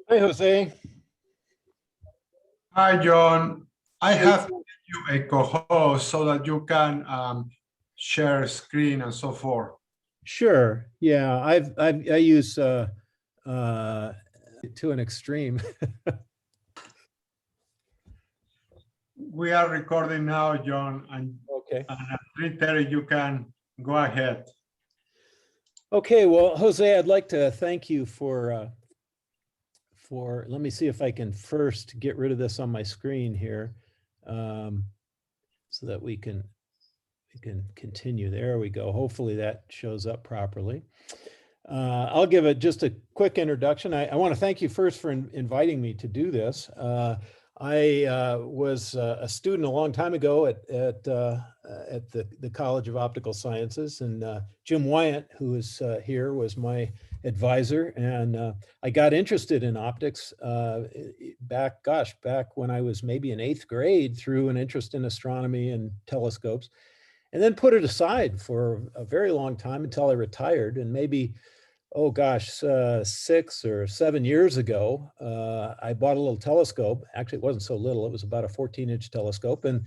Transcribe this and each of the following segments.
Hey, Jose. Hi, John. I have given you a co-host so that you can share screen and so forth. Sure. Yeah, I use to an extreme. We are recording now, John, and Okay. at 3:30 you can go ahead. Okay. Well, Jose, I'd like to thank you for. Let me see if I can first get rid of this on my screen here, so that we can continue. There we go. Hopefully that shows up properly. I'll give it just a quick introduction. I want to thank you first for inviting me to do this. I was a student a long time ago at the College of Optical Sciences, and Jim Wyatt, who is here, was my advisor, and I got interested in optics back when I was maybe in 8th grade through an interest in astronomy and telescopes, and then put it aside for a very long time until I retired. And maybe, 6 or 7 years ago, I bought a little telescope. Actually, it wasn't so little. It was about a 14-inch telescope, and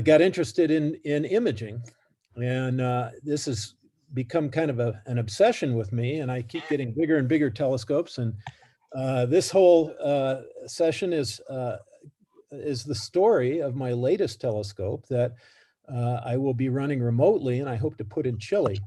got interested in imaging. And this has become kind of an obsession with me, and I keep getting bigger and bigger telescopes. And this whole session is the story of my latest telescope that I will be running remotely, and I hope to put in Chile.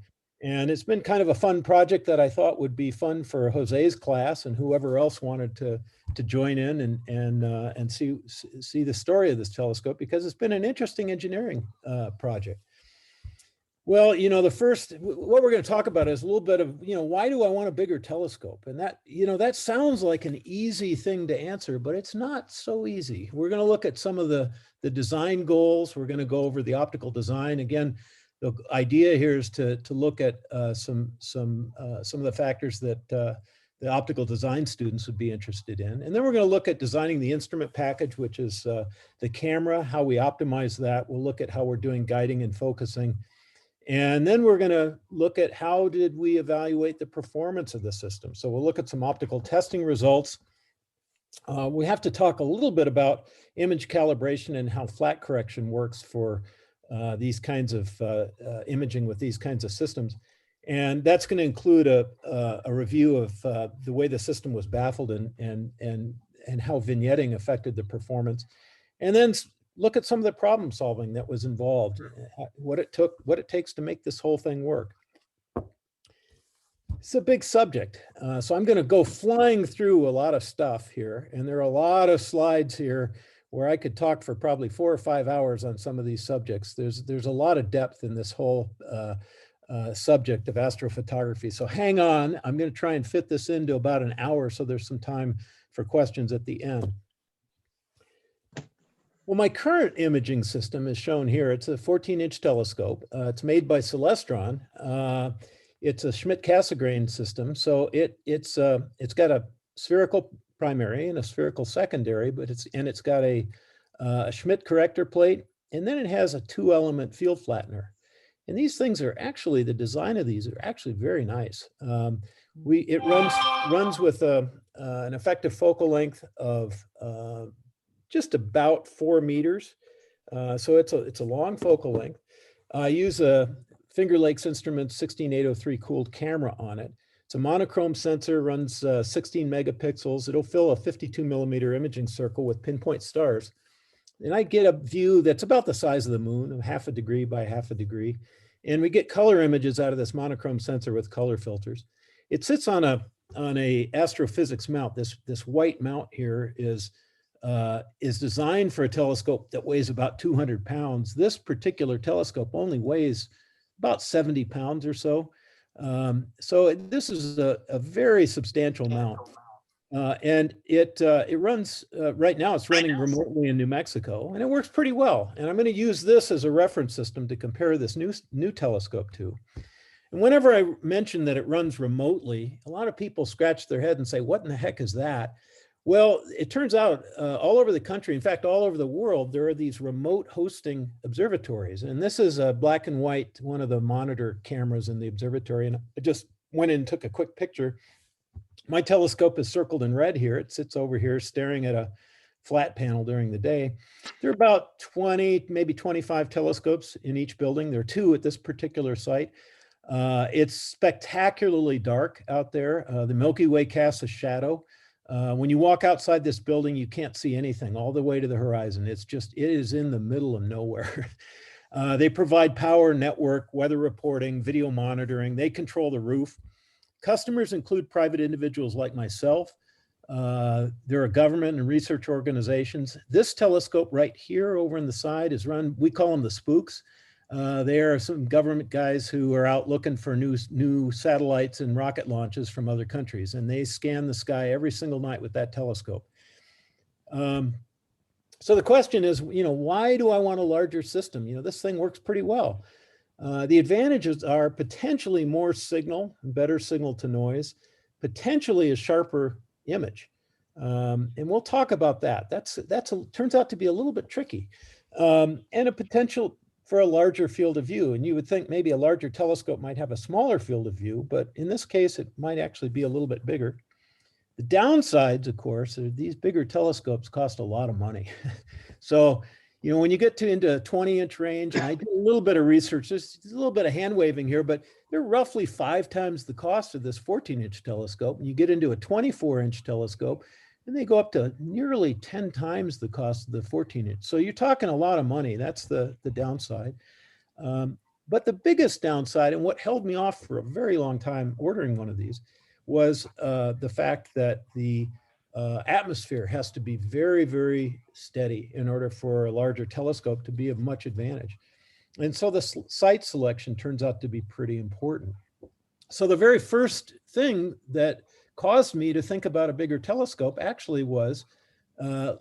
And it's been kind of a fun project that I thought would be fun for Jose's class and whoever else wanted to join in and see the story of this telescope, because it's been an interesting engineering project. Well, what we're going to talk about is a little bit of, why do I want a bigger telescope? And that, that sounds like an easy thing to answer, but it's not so easy. We're going to look at some of the design goals. We're going to go over the optical design. Again, the idea here is to look at some of the factors that the optical design students would be interested in. And then we're going to look at designing the instrument package, which is the camera, how we optimize that. We'll look at how we're doing guiding and focusing. And then we're going to look at how did we evaluate the performance of the system. So we'll look at some optical testing results. We have to talk a little bit about image calibration and how flat correction works for these kinds of imaging with these kinds of systems. And that's going to include a review of the way the system was baffled and how vignetting affected the performance. And then look at some of the problem solving that was involved, what it takes to make this whole thing work. It's a big subject. So I'm going to go flying through a lot of stuff here, and there are a lot of slides here where I could talk for probably 4 or 5 hours on some of these subjects. There's a lot of depth in this whole subject of astrophotography. So hang on, I'm going to try and fit this into about an hour so there's some time for questions at the end. Well, my current imaging system is shown here. It's a 14-inch telescope. It's made by Celestron. It's a Schmidt-Cassegrain system. So it's got a spherical primary and a spherical secondary, but it's got a Schmidt corrector plate, and then it has a 2-element field flattener. And these things are actually, the design of these are actually very nice. It runs with an effective focal length of just about 4 meters. So it's a long focal length. I use a Finger Lakes Instruments 16803 cooled camera on it. It's a monochrome sensor, runs 16 megapixels. It'll fill a 52 millimeter imaging circle with pinpoint stars. And I get a view that's about the size of the moon, 1/2 degree by 1/2 degree. And we get color images out of this monochrome sensor with color filters. It sits on a astrophysics mount. This white mount here is designed for a telescope that weighs about 200 pounds. This particular telescope only weighs about 70 pounds or so. So this is a very substantial mount. And it runs, right now it's running remotely in New Mexico, and it works pretty well. And I'm going to use this as a reference system to compare this new telescope to. And whenever I mention that it runs remotely, a lot of people scratch their head and say, what in the heck is that? Well, it turns out all over the country, in fact, all over the world, there are these remote hosting observatories. And this is a black and white, one of the monitor cameras in the observatory. And I just went in and took a quick picture. My telescope is circled in red here. It sits over here staring at a flat panel during the day. There are about 20, maybe 25 telescopes in each building. There are 2 at this particular site. It's spectacularly dark out there. The Milky Way casts a shadow. When you walk outside this building, you can't see anything all the way to the horizon. It is in the middle of nowhere. They provide power, network, weather reporting, video monitoring. They control the roof. Customers include private individuals like myself. There are government and research organizations. This telescope right here over on the side is run, we call them the spooks. They are some government guys who are out looking for new satellites and rocket launches from other countries, and they scan the sky every single night with that telescope. So the question is, why do I want a larger system? This thing works pretty well. The advantages are potentially more signal, better signal to noise, potentially a sharper image. And we'll talk about that. Turns out to be a little bit tricky, and a potential for a larger field of view. And you would think maybe a larger telescope might have a smaller field of view, but in this case, it might actually be a little bit bigger. The downsides, of course, are these bigger telescopes cost a lot of money. So, when you get into a 20-inch range, and I did a little bit of research, there's a little bit of hand waving here, but they're roughly 5 times the cost of this 14-inch telescope. And you get into a 24-inch telescope, and they go up to nearly 10 times the cost of the 14-inch. So you're talking a lot of money. That's the downside. But the biggest downside, and what held me off for a very long time ordering one of these, was the fact that the atmosphere has to be very, very steady in order for a larger telescope to be of much advantage. And so the site selection turns out to be pretty important. So the very first thing that caused me to think about a bigger telescope actually was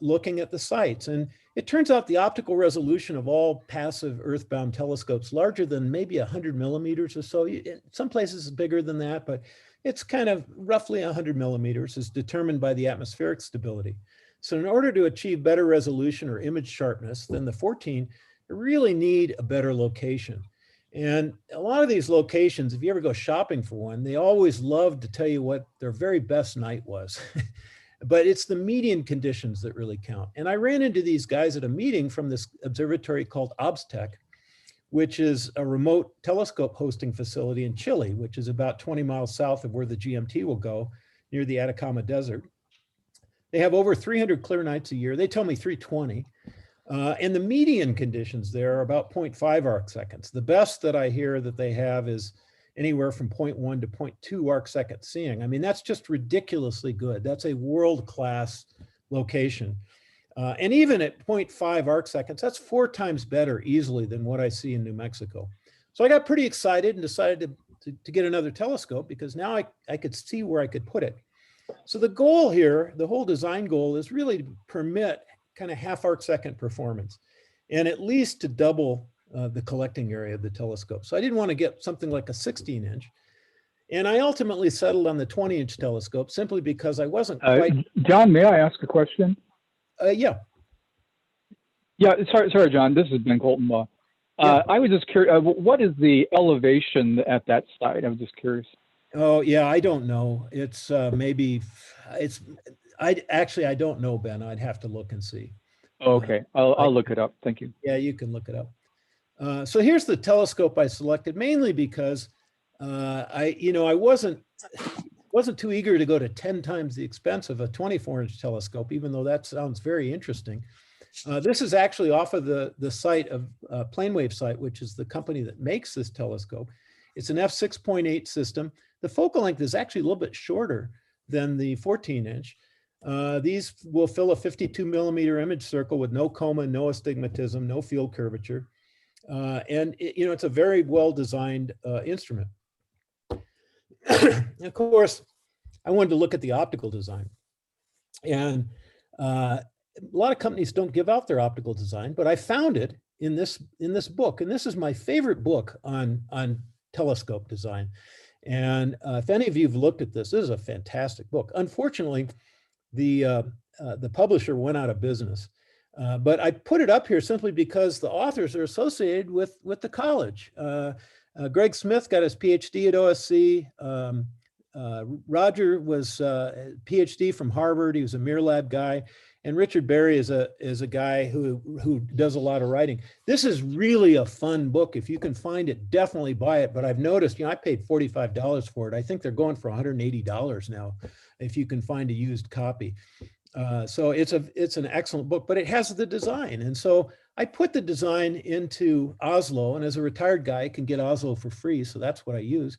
looking at the sites. And it turns out the optical resolution of all passive earthbound telescopes larger than maybe 100 millimeters or so. Some places it's bigger than that, but it's kind of roughly 100 millimeters is determined by the atmospheric stability. So in order to achieve better resolution or image sharpness than the 14, you really need a better location. And a lot of these locations, if you ever go shopping for one, they always love to tell you what their very best night was. But it's the median conditions that really count. And I ran into these guys at a meeting from this observatory called OPTI, which is a remote telescope hosting facility in Chile, which is about 20 miles south of where the GMT will go, near the Atacama Desert. They have over 300 clear nights a year. They tell me 320. And the median conditions there are about 0.5 arc seconds. The best that I hear that they have is anywhere from 0.1 to 0.2 arc second seeing. I mean, that's just ridiculously good. That's a world-class location. And even at 0.5 arc seconds, that's 4 times better easily than what I see in New Mexico. So I got pretty excited and decided to get another telescope because now I could see where I could put it. So the goal here, the whole design goal is really to permit kind of half arc second performance and at least to double the collecting area of the telescope. So I didn't want to get something like a 16-inch. And I ultimately settled on the 20-inch telescope simply because I wasn't quite... John, may I ask a question? Yeah. Yeah, sorry, John. This is Ben Colton. I was just curious, what is the elevation at that site? I was just curious. Oh, yeah, I don't know. It's I don't know, Ben. I'd have to look and see. Okay, I'll look it up. Thank you. Yeah, you can look it up. So here's the telescope I selected, mainly because I wasn't too eager to go to 10 times the expense of a 24-inch telescope, even though that sounds very interesting. This is actually off of the site of Planewave site, which is the company that makes this telescope. It's an f6.8 system. The focal length is actually a little bit shorter than the 14-inch. These will fill a 52 millimeter image circle with no coma, no astigmatism, no field curvature. And it's a very well-designed instrument. Of course, I wanted to look at the optical design. And a lot of companies don't give out their optical design, but I found it in this book. And this is my favorite book on telescope design. And if any of you have looked at this, this is a fantastic book. Unfortunately, the publisher went out of business. But I put it up here simply because the authors are associated with the college. Greg Smith got his PhD at OSC. Roger was a PhD from Harvard. He was a Mir Lab guy. And Richard Berry is a guy who does a lot of writing. This is really a fun book. If you can find it, definitely buy it. But I've noticed, I paid $45 for it. I think they're going for $180 now, if you can find a used copy. So it's an excellent book, but it has the design. And so I put the design into Oslo, and as a retired guy, I can get Oslo for free. So that's what I use.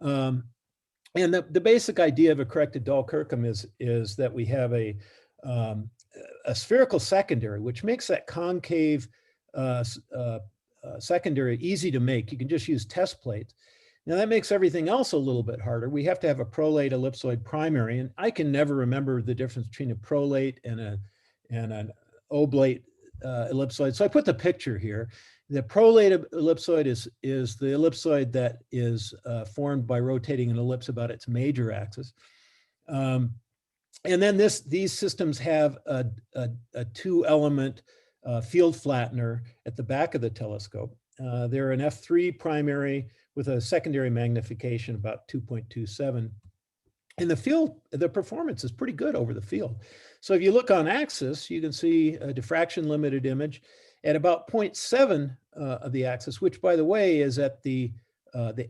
And the basic idea of a corrected Dahl-Kirkham is that we have a spherical secondary, which makes that concave secondary easy to make. You can just use test plates. Now that makes everything else a little bit harder. We have to have a prolate ellipsoid primary, and I can never remember the difference between a prolate and an oblate ellipsoid. So I put the picture here. The prolate ellipsoid is the ellipsoid that is formed by rotating an ellipse about its major axis. And then these systems have a 2-element field flattener at the back of the telescope. They're an F3 primary with a secondary magnification about 2.27. And the performance is pretty good over the field. So if you look on axis, you can see a diffraction limited image at about 0.7 of the axis, which by the way is at the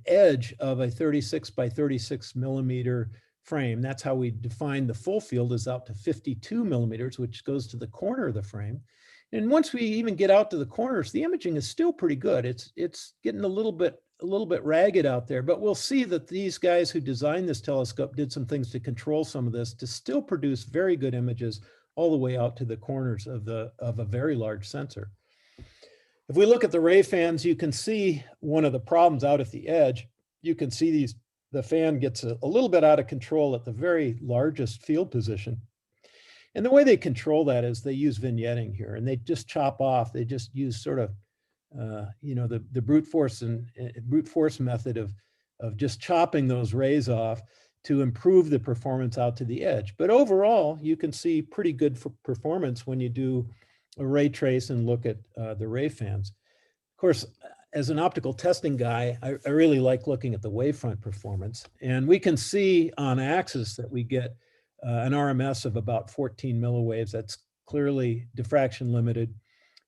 edge of a 36 by 36 millimeter frame. That's how we define the full field, is out to 52 millimeters, which goes to the corner of the frame. And once we even get out to the corners, the imaging is still pretty good. It's getting a little bit ragged out there, but we'll see that these guys who designed this telescope did some things to control some of this to still produce very good images all the way out to the corners of a very large sensor. If we look at the ray fans, you can see one of the problems out at the edge. You can see the fan gets a little bit out of control at the very largest field position. And the way they control that is they use vignetting here, and they just chop off. They just use sort of, the brute force method of just chopping those rays off to improve the performance out to the edge. But overall, you can see pretty good performance when you do a ray trace and look at the ray fans. Of course, as an optical testing guy, I really like looking at the wavefront performance. And we can see on axis that we get an RMS of about 14 milliwaves. That's clearly diffraction limited.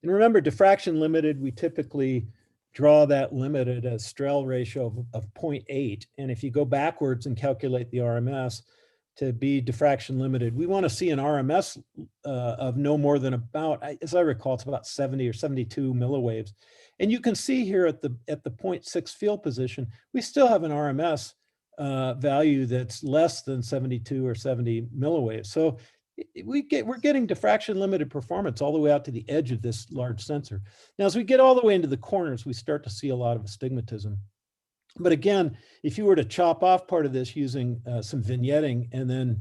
And remember, diffraction limited, we typically draw that limit at a Strehl ratio of 0.8. And if you go backwards and calculate the RMS to be diffraction limited, we want to see an RMS of no more than about, as I recall, it's about 70 or 72 milliwaves. And you can see here at the 0.6 field position, we still have an RMS value that's less than 72 or 70 milliwaves. So we're getting diffraction limited performance all the way out to the edge of this large sensor. Now, as we get all the way into the corners, we start to see a lot of astigmatism. But again, if you were to chop off part of this using some vignetting, and then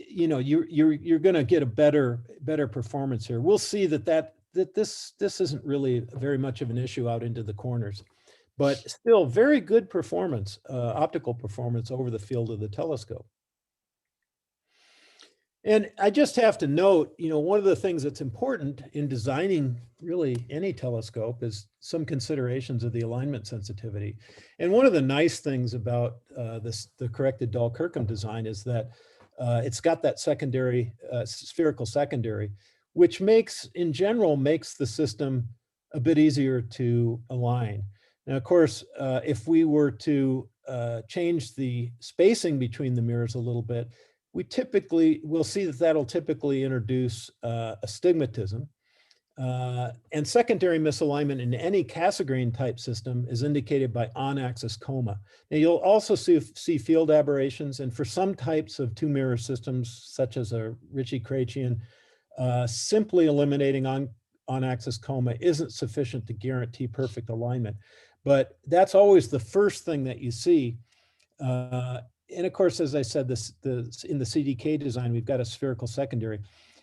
you're going to get a better performance here. We'll see that this isn't really very much of an issue out into the corners, but still very good performance, optical performance over the field of the telescope. And I just have to note, one of the things that's important in designing really any telescope is some considerations of the alignment sensitivity. And one of the nice things about the corrected Dahl-Kirkham design is that it's got that secondary, spherical secondary, which in general makes the system a bit easier to align. Now, of course, if we were to change the spacing between the mirrors a little bit, we'll see that that'll typically introduce astigmatism. And secondary misalignment in any Cassegrain type system is indicated by on-axis coma. Now, you'll also see field aberrations, and for some types of two-mirror systems, such as a Ritchie-Krejcian, simply eliminating on-axis coma isn't sufficient to guarantee perfect alignment. But that's always the first thing that you see of course, as I said, in the CDK design, we've got a spherical secondary.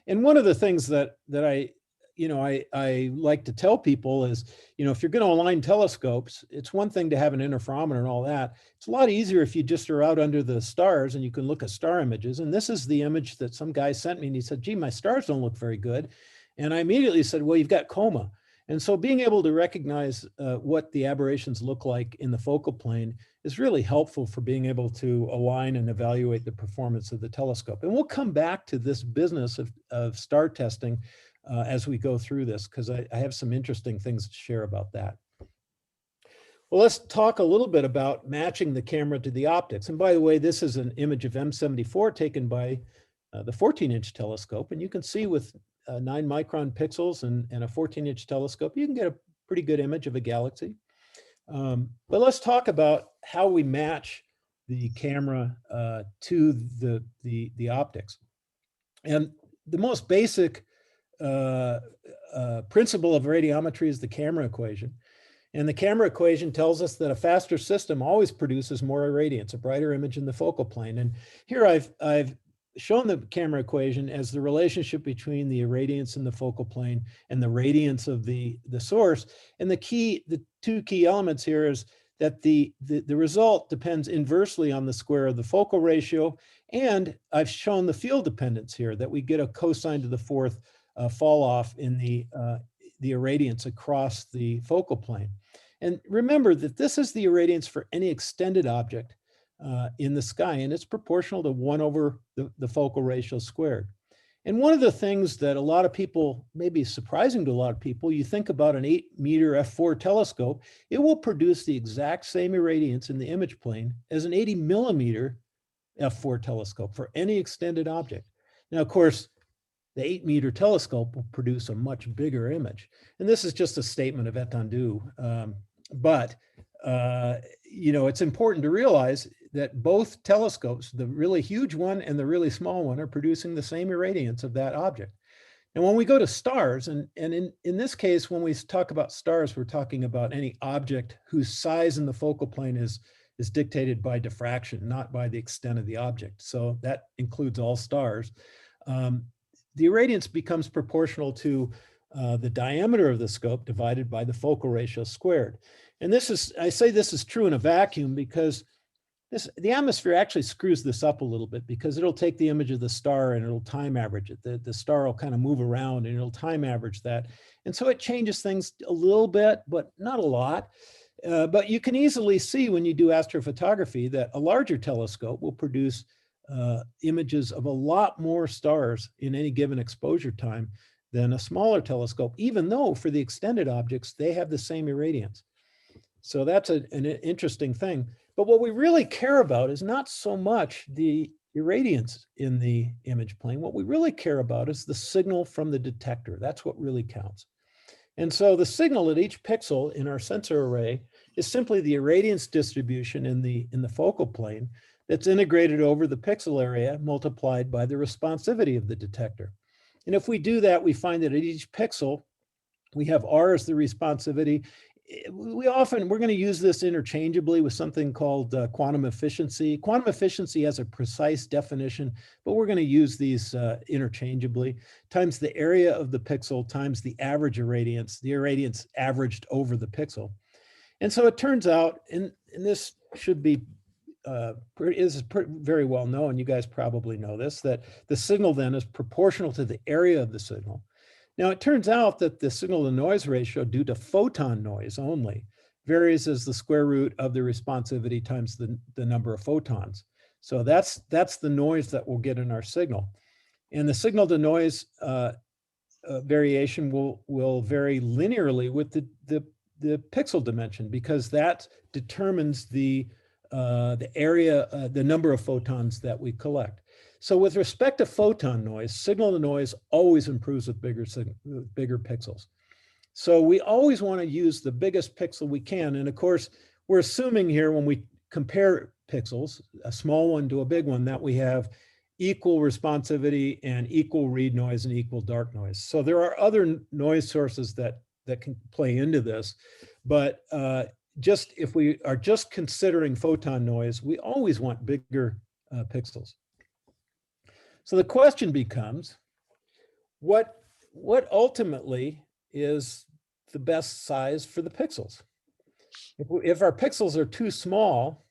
And one of the things that I like to tell people is, if you're going to align telescopes, it's one thing to have an interferometer and all that. It's a lot easier if you just are out under the stars and you can look at star images. And this is the image that some guy sent me, and he said, gee, my stars don't look very good. And I immediately said, well, you've got coma. And so being able to recognize what the aberrations look like in the focal plane is really helpful for being able to align and evaluate the performance of the telescope. And we'll come back to this business of star testing as we go through this, because I have some interesting things to share about that. Well, let's talk a little bit about matching the camera to the optics. And by the way, this is an image of M74 taken by the 14-inch telescope. And you can see with 9 micron pixels and a 14-inch telescope, you can get a pretty good image of a galaxy. But let's talk about how we match the camera to the optics. And the most basic principle of radiometry is the camera equation. And the camera equation tells us that a faster system always produces more irradiance, a brighter image in the focal plane. And here I've shown the camera equation as the relationship between the irradiance in the focal plane and the radiance of the source. And the two key elements here is that the result depends inversely on the square of the focal ratio. And I've shown the field dependence here, that we get a cosine to the fourth fall off in the irradiance across the focal plane. And remember that this is the irradiance for any extended object in the sky, and it's proportional to 1 over the focal ratio squared. And one of the things that a lot of people, maybe surprising to a lot of people, you think about an 8-meter f4 telescope, it will produce the exact same irradiance in the image plane as an 80-millimeter f4 telescope for any extended object. Now, of course, the 8-meter telescope will produce a much bigger image. And this is just a statement of étendue. But it's important to realize that both telescopes, the really huge one and the really small one, are producing the same irradiance of that object. And when we go to stars, and in this case, when we talk about stars, we're talking about any object whose size in the focal plane is dictated by diffraction, not by the extent of the object. So that includes all stars. The irradiance becomes proportional to the diameter of the scope divided by the focal ratio squared. And I say this is true in a vacuum because the atmosphere actually screws this up a little bit, because it'll take the image of the star and it'll time average it. The star will kind of move around and it'll time average that. And so it changes things a little bit, but not a lot. But you can easily see when you do astrophotography that a larger telescope will produce images of a lot more stars in any given exposure time than a smaller telescope, even though for the extended objects, they have the same irradiance. So that's an interesting thing. But what we really care about is not so much the irradiance in the image plane. What we really care about is the signal from the detector. That's what really counts. And so the signal at each pixel in our sensor array is simply the irradiance distribution in the focal plane that's integrated over the pixel area multiplied by the responsivity of the detector. And if we do that, we find that at each pixel, we have R as the responsivity. We're going to use this interchangeably with something called quantum efficiency. Quantum efficiency has a precise definition, but we're going to use these interchangeably, times the area of the pixel times the average irradiance, the irradiance averaged over the pixel. And so it turns out, and this should be very well known, you guys probably know this, that the signal then is proportional to the area of the signal. Now, it turns out that the signal to noise ratio due to photon noise only varies as the square root of the responsivity times the number of photons. So that's the noise that we'll get in our signal. And the signal to noise variation will vary linearly with the pixel dimension, because that determines the area, the number of photons that we collect. So with respect to photon noise, signal to noise always improves with bigger pixels. So we always want to use the biggest pixel we can. And of course, we're assuming here when we compare pixels, a small one to a big one, that we have equal responsivity and equal read noise and equal dark noise. So there are other noise sources that can play into this. But if we are just considering photon noise, we always want bigger pixels. So the question becomes, what ultimately is the best size for the pixels? If our pixels are too small,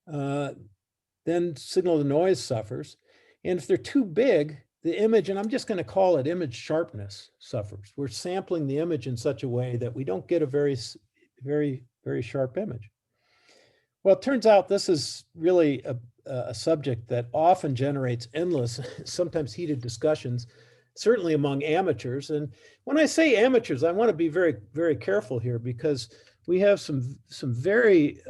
then signal to noise suffers. And if they're too big, the image, and I'm just going to call it image sharpness, suffers. We're sampling the image in such a way that we don't get a very sharp image. Well, it turns out this is really a subject that often generates endless, sometimes heated discussions, certainly among amateurs. And when I say amateurs, I want to be very, very careful here, because we have some very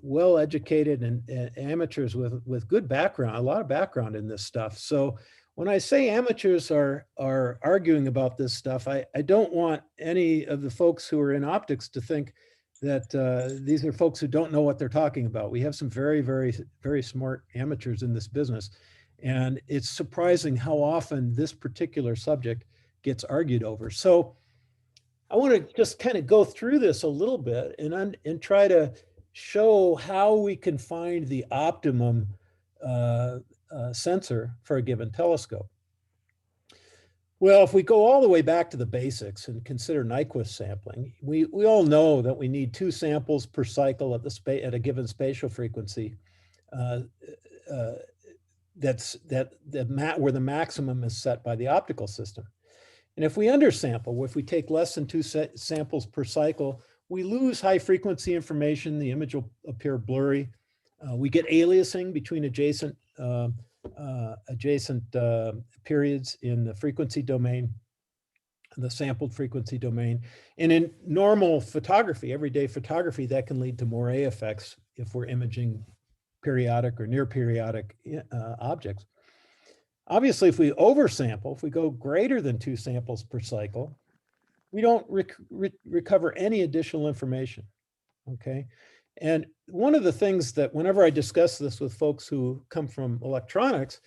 well-educated and amateurs with good background, a lot of background in this stuff. So when I say amateurs are arguing about this stuff, I don't want any of the folks who are in optics to think that these are folks who don't know what they're talking about. We have some very, very, very smart amateurs in this business. And it's surprising how often this particular subject gets argued over. So I want to just kind of go through this a little bit and try to show how we can find the optimum sensor for a given telescope. Well, if we go all the way back to the basics and consider Nyquist sampling, we all know that we need 2 samples per cycle at a given spatial frequency. Where the maximum is set by the optical system. And if we undersample, if we take less than 2 samples per cycle, we lose high frequency information. The image will appear blurry. We get aliasing between adjacent periods in the frequency domain, the sampled frequency domain. And in normal photography, everyday photography, that can lead to moiré effects if we're imaging periodic or near periodic objects. Obviously, if we oversample, if we go greater than 2 samples per cycle, we don't recover any additional information, okay? And one of the things that whenever I discuss this with folks who come from electronics,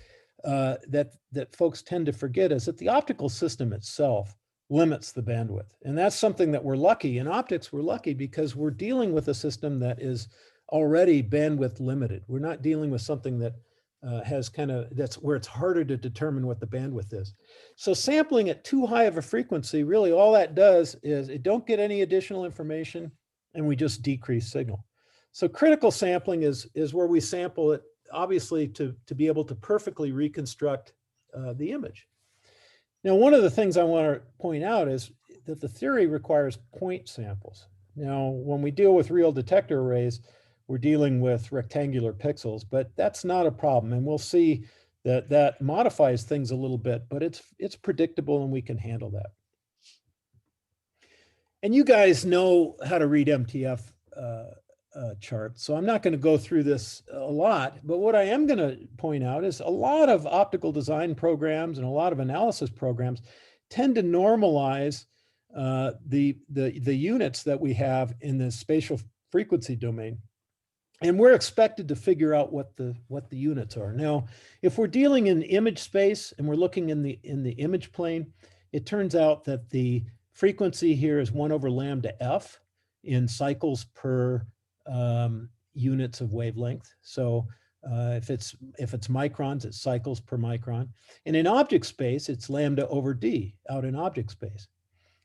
that folks tend to forget is that the optical system itself limits the bandwidth. And that's something that we're lucky. In optics, we're lucky because we're dealing with a system that is already bandwidth limited. We're not dealing with something that that's where it's harder to determine what the bandwidth is. So sampling at too high of a frequency, really all that does is it don't get any additional information and we just decrease signal. So critical sampling is where we sample it, obviously to be able to perfectly reconstruct the image. Now, one of the things I want to point out is that the theory requires point samples. Now, when we deal with real detector arrays, we're dealing with rectangular pixels, but that's not a problem. And we'll see that that modifies things a little bit, but it's predictable and we can handle that. And you guys know how to read MTF charts, so I'm not going to go through this a lot, but what I am going to point out is a lot of optical design programs and a lot of analysis programs tend to normalize the units that we have in the spatial frequency domain. And we're expected to figure out what the units are. Now, if we're dealing in image space and we're looking in the image plane, it turns out that the frequency here is 1 over lambda f in cycles per units of wavelength. So if it's microns, it's cycles per micron. And in object space, it's lambda over d out in object space.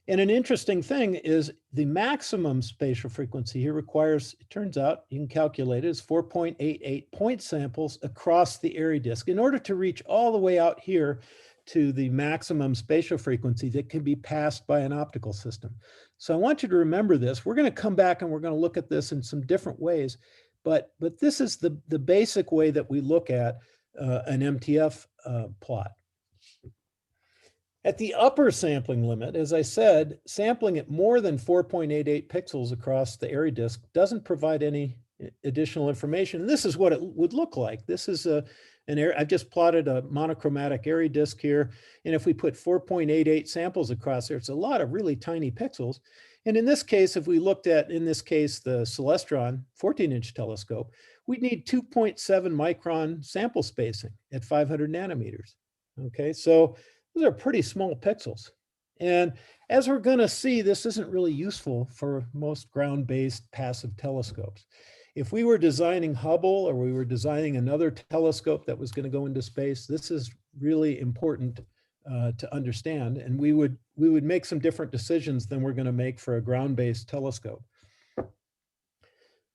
And an interesting thing is the maximum spatial frequency here requires, it turns out, you can calculate it, is 4.88 point samples across the area disk in order to reach all the way out here to the maximum spatial frequency that can be passed by an optical system. So I want you to remember this. We're going to come back and we're going to look at this in some different ways, but this is the basic way that we look at an MTF plot. At the upper sampling limit, as I said, sampling at more than 4.88 pixels across the area disk doesn't provide any additional information. And this is what it would look like. This is I've just plotted a monochromatic area disk here. And if we put 4.88 samples across there, it's a lot of really tiny pixels. And in this case, if we looked at, in this case, the Celestron 14-inch telescope, we'd need 2.7 micron sample spacing at 500 nanometers. Okay, so those are pretty small pixels. And as we're going to see, this isn't really useful for most ground-based passive telescopes. If we were designing Hubble or we were designing another telescope that was going to go into space, this is really important to understand. And we would make some different decisions than we're going to make for a ground-based telescope.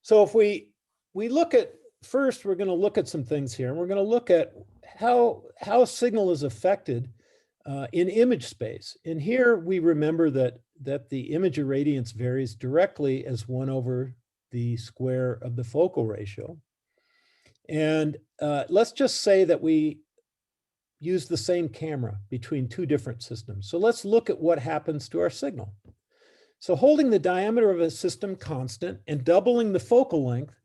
So if we look at, first, we're going to look at some things here. And we're going to look at how signal is affected in image space. And here we remember that the image irradiance varies directly as 1 over the square of the focal ratio. And let's just say that we use the same camera between 2 different systems. So let's look at what happens to our signal. So holding the diameter of a system constant and doubling the focal length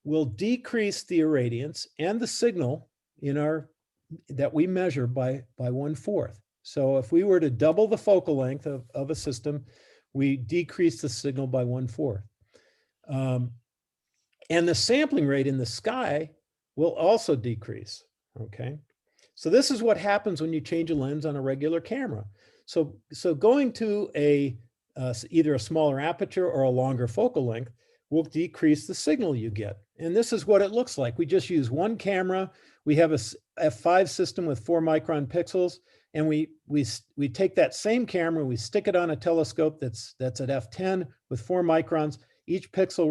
will decrease the irradiance and the signal that we measure by 1/4. So if we were to double the focal length of a system, we decrease the signal by 1/4. And the sampling rate in the sky will also decrease, okay? So this is what happens when you change a lens on a regular camera. So going to either a smaller aperture or a longer focal length will decrease the signal you get. And this is what it looks like. We just use one camera. We have a f5 system with 4 micron pixels, and we take that same camera, we stick it on a telescope that's at f10 with 4 microns. Each pixel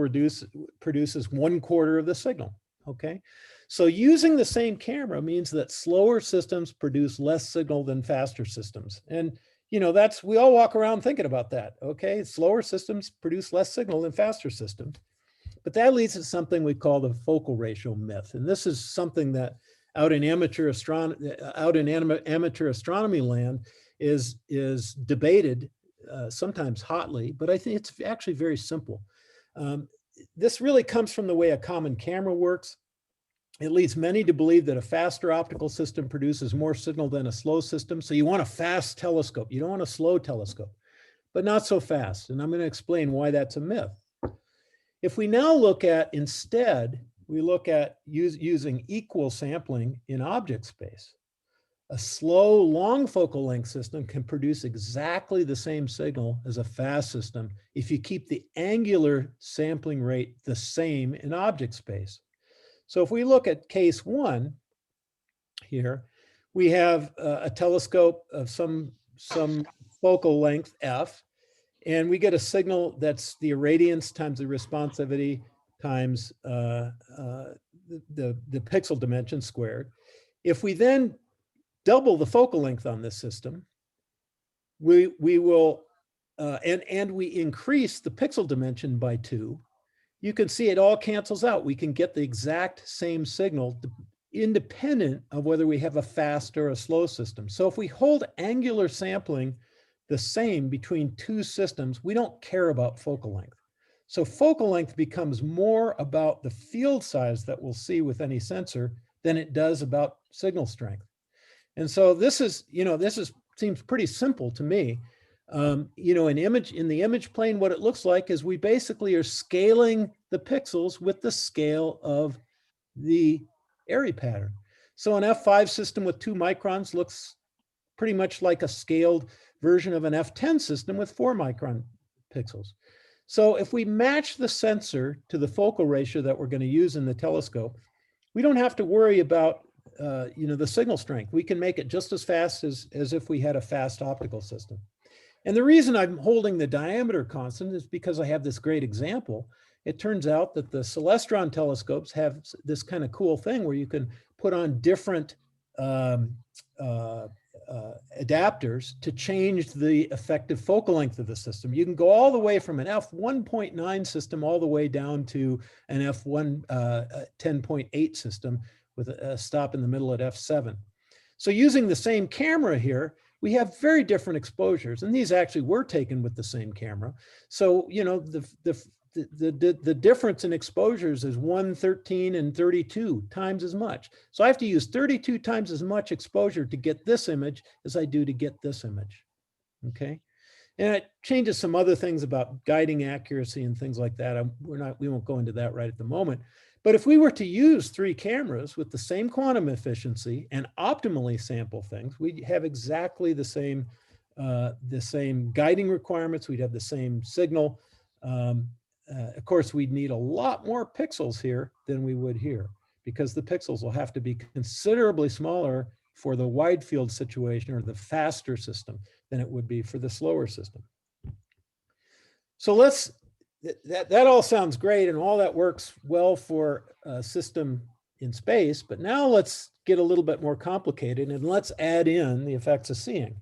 produces 1/4 of the signal, okay? So using the same camera means that slower systems produce less signal than faster systems. And we all walk around thinking about that, okay? Slower systems produce less signal than faster systems. But that leads to something we call the focal ratio myth. And this is something that out in amateur astronomy land is debated sometimes hotly, but I think it's actually very simple. This really comes from the way a common camera works. It leads many to believe that a faster optical system produces more signal than a slow system. So you want a fast telescope. You don't want a slow telescope, but not so fast. And I'm going to explain why that's a myth. If we now look at, instead, we look at using equal sampling in object space. A slow, long focal length system can produce exactly the same signal as a fast system if you keep the angular sampling rate the same in object space. So if we look at case 1 here, we have a telescope of some focal length f, and we get a signal that's the irradiance times the responsivity times the pixel dimension squared. If we then double the focal length on this system, we will, and we increase the pixel dimension by 2, you can see it all cancels out. We can get the exact same signal independent of whether we have a fast or a slow system. So if we hold angular sampling the same between 2 systems, we don't care about focal length. So focal length becomes more about the field size that we'll see with any sensor than it does about signal strength. And so this seems pretty simple to me. In the image plane, what it looks like is we basically are scaling the pixels with the scale of the Airy pattern. So an F5 system with 2 microns looks pretty much like a scaled version of an F10 system with 4 micron pixels. So if we match the sensor to the focal ratio that we're going to use in the telescope, we don't have to worry about the signal strength. We can make it just as fast as if we had a fast optical system. And the reason I'm holding the diameter constant is because I have this great example. It turns out that the Celestron telescopes have this kind of cool thing where you can put on different adapters to change the effective focal length of the system. You can go all the way from an f1.9 system all the way down to an f1 10.8 system with a stop in the middle at f7. So using the same camera here, we have very different exposures, and these actually were taken with the same camera. So the difference in exposures is 1, 13, and 32 times as much. So I have to use 32 times as much exposure to get this image as I do to get this image, okay? And it changes some other things about guiding accuracy and things like that. We won't go into that right at the moment. But if we were to use 3 cameras with the same quantum efficiency and optimally sample things, we'd have exactly the same the same guiding requirements. We'd have the same signal. Of course, we'd need a lot more pixels here than we would here, because the pixels will have to be considerably smaller for the wide field situation or the faster system than it would be for the slower system. So that all sounds great, and all that works well for a system in space, but now let's get a little bit more complicated and let's add in the effects of seeing.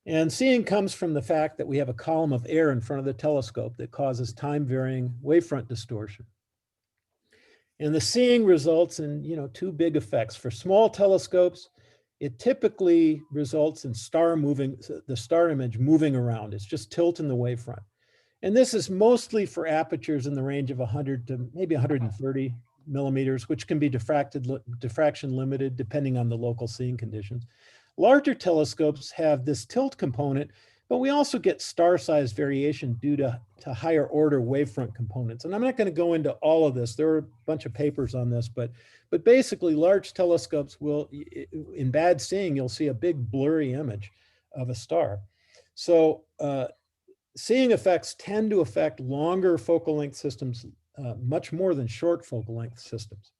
And seeing comes from the fact that we have a column of air in front of the telescope that causes time-varying wavefront distortion. And the seeing results in, two big effects. For small telescopes, it typically results in the star image moving around. It's just tilt in the wavefront. And this is mostly for apertures in the range of 100 to maybe 130 millimeters, which can be diffraction limited depending on the local seeing conditions. Larger telescopes have this tilt component, but we also get star size variation due to higher order wavefront components. And I'm not going to go into all of this. There are a bunch of papers on this, but basically large telescopes will, in bad seeing, you'll see a big blurry image of a star. So seeing effects tend to affect longer focal length systems much more than short focal length systems.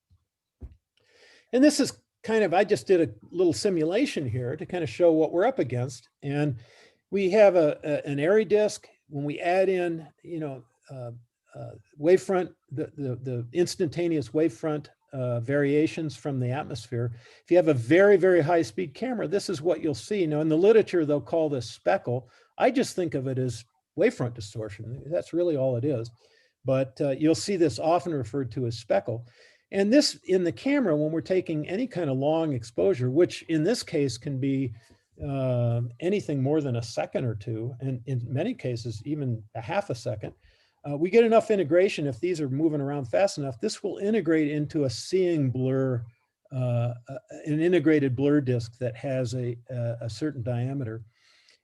And this is I just did a little simulation here to kind of show what we're up against. And we have an airy disk. When we add in, wavefront, the instantaneous wavefront variations from the atmosphere. If you have a very, very high speed camera, this is what you'll see. Now in the literature, they'll call this speckle. I just think of it as wavefront distortion. That's really all it is. But you'll see this often referred to as speckle. And this in the camera, when we're taking any kind of long exposure, which in this case can be anything more than a second or two, and in many cases, even a half a second, we get enough integration. If these are moving around fast enough, this will integrate into a seeing blur, an integrated blur disk that has a certain diameter.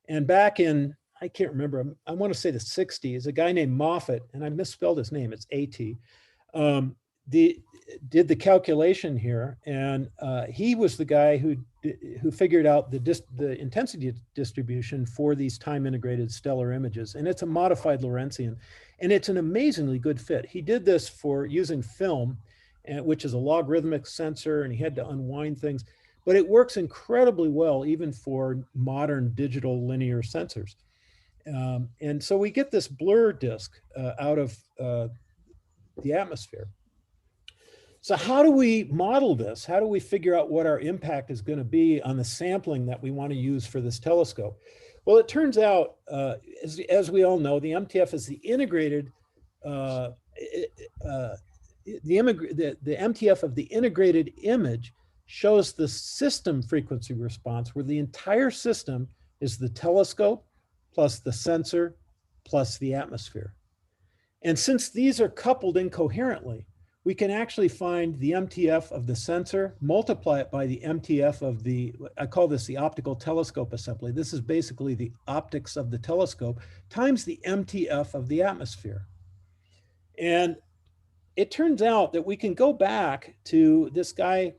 And back in, I can't remember, I want to say the 60s, a guy named Moffat, and I misspelled his name, it's A.T., did the calculation here, and he was the guy who figured out the intensity distribution for these time-integrated stellar images, and it's a modified Lorentzian, and it's an amazingly good fit. He did this for using film, which is a logarithmic sensor, and he had to unwind things, but it works incredibly well even for modern digital linear sensors. And so we get this blur disk out of the atmosphere. So how do we model this? How do we figure out what our impact is going to be on the sampling that we want to use for this telescope? Well, it turns out, as we all know, the MTF is the integrated, the MTF of the integrated image shows the system frequency response, where the entire system is the telescope plus the sensor plus the atmosphere. And since these are coupled incoherently, we can actually find the MTF of the sensor, multiply it by the MTF of I call this the optical telescope assembly. This is basically the optics of the telescope times the MTF of the atmosphere. And it turns out that we can go back to this guy,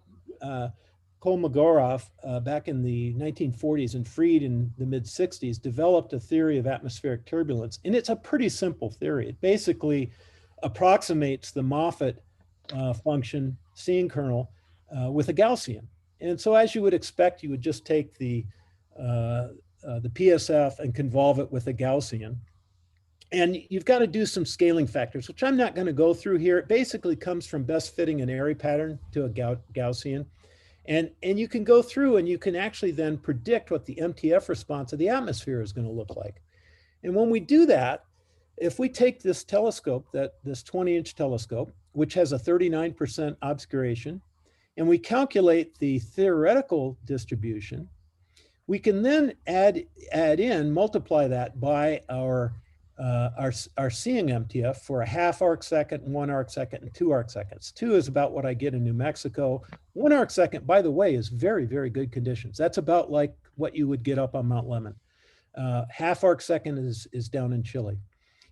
Kolmogorov, back in the 1940s, and Fried in the mid-60s developed a theory of atmospheric turbulence. And it's a pretty simple theory. It basically approximates the Moffat function seeing kernel with a Gaussian. And so as you would expect, you would just take the PSF and convolve it with a Gaussian. And you've got to do some scaling factors, which I'm not going to go through here. It basically comes from best fitting an airy pattern to a Gaussian. And you can go through and you can actually then predict what the MTF response of the atmosphere is going to look like. And when we do that, if we take this telescope, this 20-inch telescope, which has a 39% obscuration, and we calculate the theoretical distribution, we can then add in, multiply that by our seeing MTF for a half arc second, 1 arc second, and 2 arc seconds. 2 is about what I get in New Mexico. 1 arc second, by the way, is very, very good conditions. That's about like what you would get up on Mount Lemmon. Half arc second is down in Chile.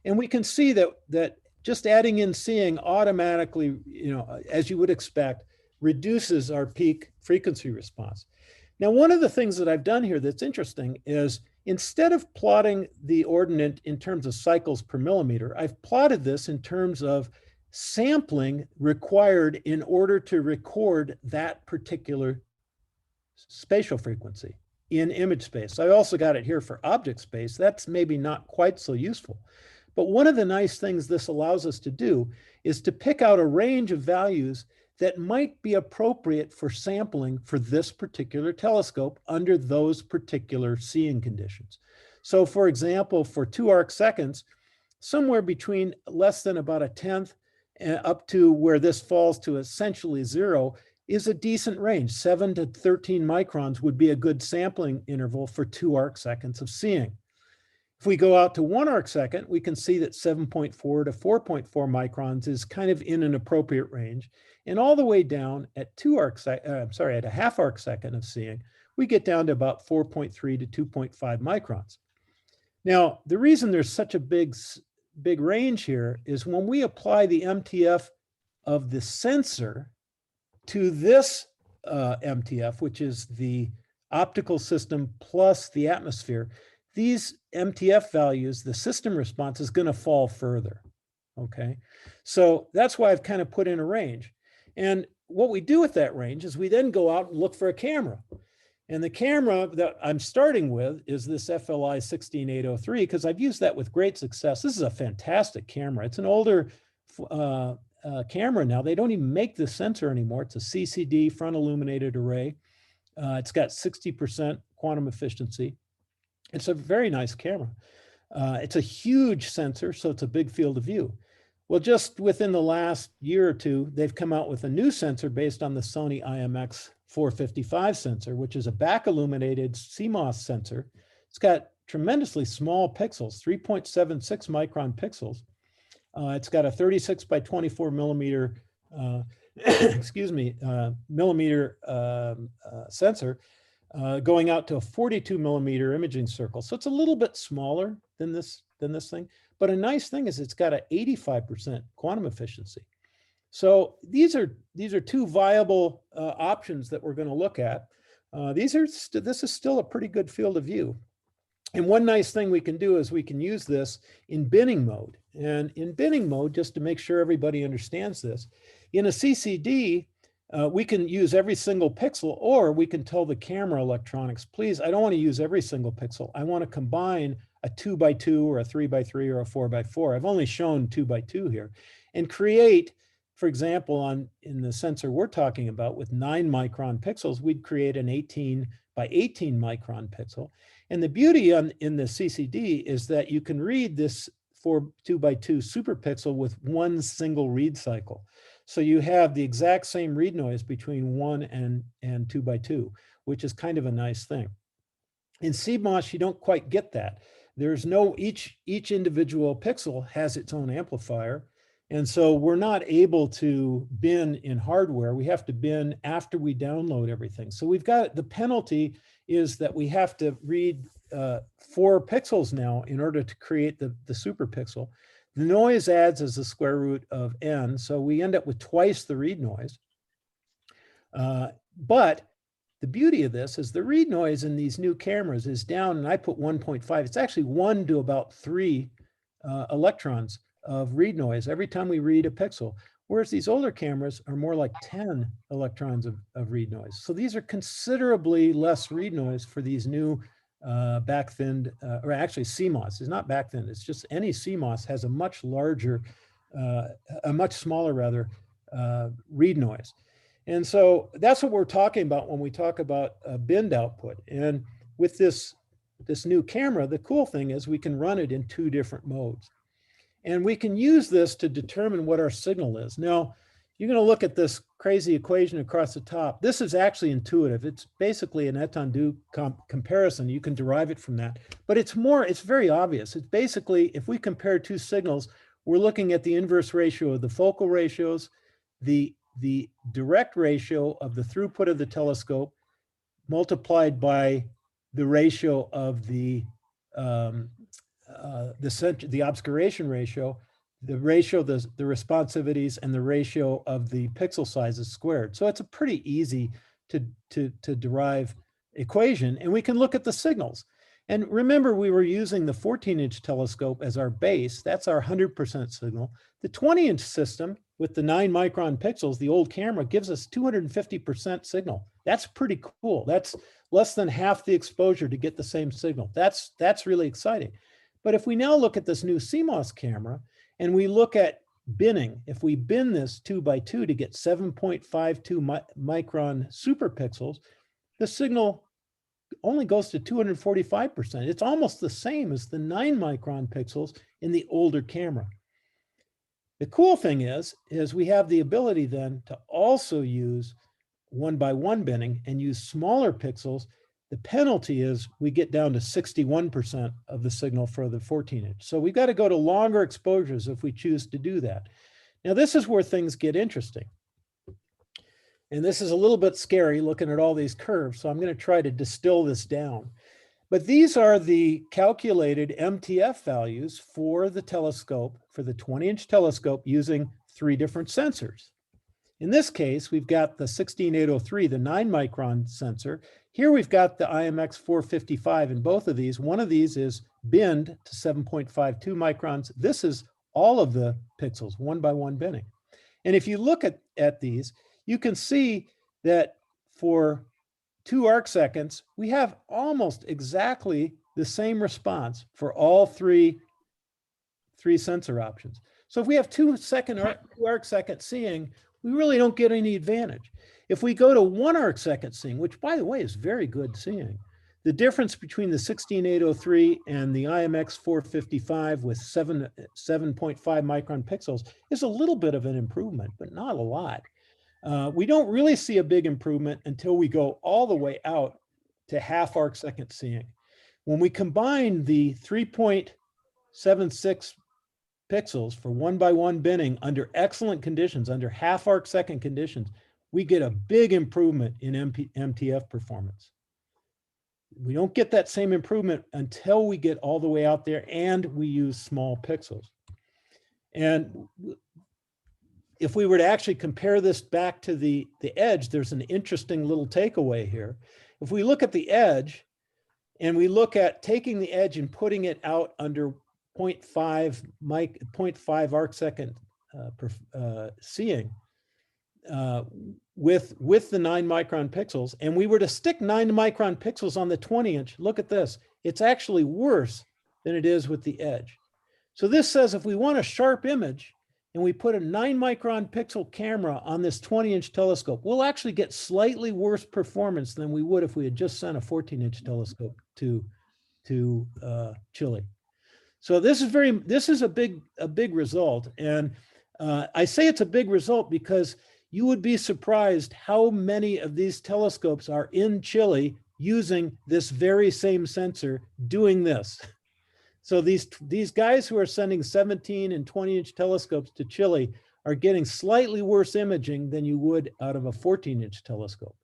And we can see that just adding in seeing automatically, as you would expect, reduces our peak frequency response. Now, one of the things that I've done here that's interesting is Instead of plotting the ordinate in terms of cycles per millimeter, I've plotted this in terms of sampling required in order to record that particular spatial frequency in image space. I also got it here for object space. That's maybe not quite so useful. But one of the nice things this allows us to do is to pick out a range of values that might be appropriate for sampling for this particular telescope under those particular seeing conditions. So for example, for 2 arc seconds, somewhere between less than about 1/10 up to where this falls to essentially 0 is a decent range. 7 to 13 microns would be a good sampling interval for 2 arc seconds of seeing. If we go out to 1 arc second, we can see that 7.4 to 4.4 microns is kind of in an appropriate range. And all the way down at at a half arc second of seeing, we get down to about 4.3 to 2.5 microns. Now, the reason there's such a big range here is when we apply the MTF of the sensor to this MTF, which is the optical system plus the atmosphere, these MTF values, the system response is going to fall further, okay? So that's why I've kind of put in a range. And what we do with that range is we then go out and look for a camera. And the camera that I'm starting with is this FLI 16803, because I've used that with great success. This is a fantastic camera. It's an older camera now. They don't even make the sensor anymore. It's a CCD front illuminated array. It's got 60% quantum efficiency. It's a very nice camera. It's a huge sensor, so it's a big field of view. Well, just within the last year or two, they've come out with a new sensor based on the Sony IMX 455 sensor, which is a back illuminated CMOS sensor. It's got tremendously small pixels, 3.76 micron pixels. It's got a 36 by 24 millimeter, millimeter sensor going out to a 42 millimeter imaging circle. So it's a little bit smaller than this thing. But a nice thing is it's got an 85% quantum efficiency. So these are two viable options that we're going to look at. This is still a pretty good field of view. And one nice thing we can do is we can use this in binning mode. And in binning mode, just to make sure everybody understands this, in a CCD, we can use every single pixel, or we can tell the camera electronics, please, I don't want to use every single pixel. I want to combine a 2x2 or a 3x3 or a 4x4. I've only shown 2x2 here, and create, for example, in the sensor we're talking about with 9 micron pixels, we'd create an 18 by 18 micron pixel. And the beauty in the CCD is that you can read this 2x2 superpixel with one single read cycle. So you have the exact same read noise between 1 and 2x2, which is kind of a nice thing. In CMOS, you don't quite get that. There's no, each individual pixel has its own amplifier. And so we're not able to bin in hardware. We have to bin after we download everything. So we've got, the penalty is that we have to read 4 pixels now in order to create the super pixel. The noise adds as the square root of n, so we end up with twice the read noise. But the beauty of this is the read noise in these new cameras is down, and I put 1.5. It's actually 1 to about 3 electrons of read noise every time we read a pixel, whereas these older cameras are more like 10 electrons of read noise. So these are considerably less read noise for these new back-thinned, or actually CMOS. It's not back-thinned, it's just any CMOS has a much larger, a much smaller rather, read noise. And so that's what we're talking about when we talk about binned output. And with this new camera, the cool thing is we can run it in 2 different modes. And we can use this to determine what our signal is. Now, you're going to look at this crazy equation across the top. This is actually intuitive. It's basically an étendue comparison. You can derive it from that. But it's very obvious. It's basically, if we compare 2 signals, we're looking at the inverse ratio of the focal ratios, the direct ratio of the throughput of the telescope multiplied by the ratio of the obscuration ratio, the ratio of the responsivities, and the ratio of the pixel sizes squared. So it's a pretty easy to derive equation, and we can look at the signals. And remember, we were using the 14-inch telescope as our base. That's our 100% signal. The 20-inch system with the 9-micron pixels, the old camera, gives us 250% signal. That's pretty cool. That's less than half the exposure to get the same signal. That's really exciting. But if we now look at this new CMOS camera and we look at binning, if we bin this 2x2 to get 7.52 micron superpixels, the signal only goes to 245%. It's almost the same as the 9-micron pixels in the older camera. The cool thing is we have the ability then to also use 1x1 binning and use smaller pixels. The penalty is we get down to 61% of the signal for the 14-inch. So we've got to go to longer exposures if we choose to do that. Now, this is where things get interesting. And this is a little bit scary looking at all these curves, so I'm going to try to distill this down. But these are the calculated MTF values for the telescope, for the 20-inch telescope, using 3 different sensors. In this case, we've got the 16803, the 9-micron sensor. Here we've got the IMX 455, and both of these, one of these is binned to 7.52 microns. This is all of the pixels, 1x1 binning. And if you look at these, you can see that for 2 arc seconds, we have almost exactly the same response for all three sensor options. So if we have 2 arc second seeing, we really don't get any advantage. If we go to 1 arc second seeing, which by the way is very good seeing, the difference between the 16803 and the IMX 455 with 7.5 micron pixels is a little bit of an improvement, but not a lot. We don't really see a big improvement until we go all the way out to half arc second seeing. When we combine the 3.76 pixels for 1x1 binning under excellent conditions, under half arc second conditions, we get a big improvement in MTF performance. We don't get that same improvement until we get all the way out there and we use small pixels. And if we were to actually compare this back to the edge, there's an interesting little takeaway here. If we look at the edge and we look at taking the edge and putting it out under 0.5 arc second seeing with the 9-micron pixels, and we were to stick 9-micron pixels on the 20-inch, look at this. It's actually worse than it is with the edge. So this says if we want a sharp image, and we put a 9-micron pixel camera on this 20-inch telescope, we'll actually get slightly worse performance than we would if we had just sent a 14-inch telescope to Chile. So this is a big result. And I say it's a big result because you would be surprised how many of these telescopes are in Chile using this very same sensor doing this. So these guys who are sending 17 and 20-inch telescopes to Chile are getting slightly worse imaging than you would out of a 14-inch telescope.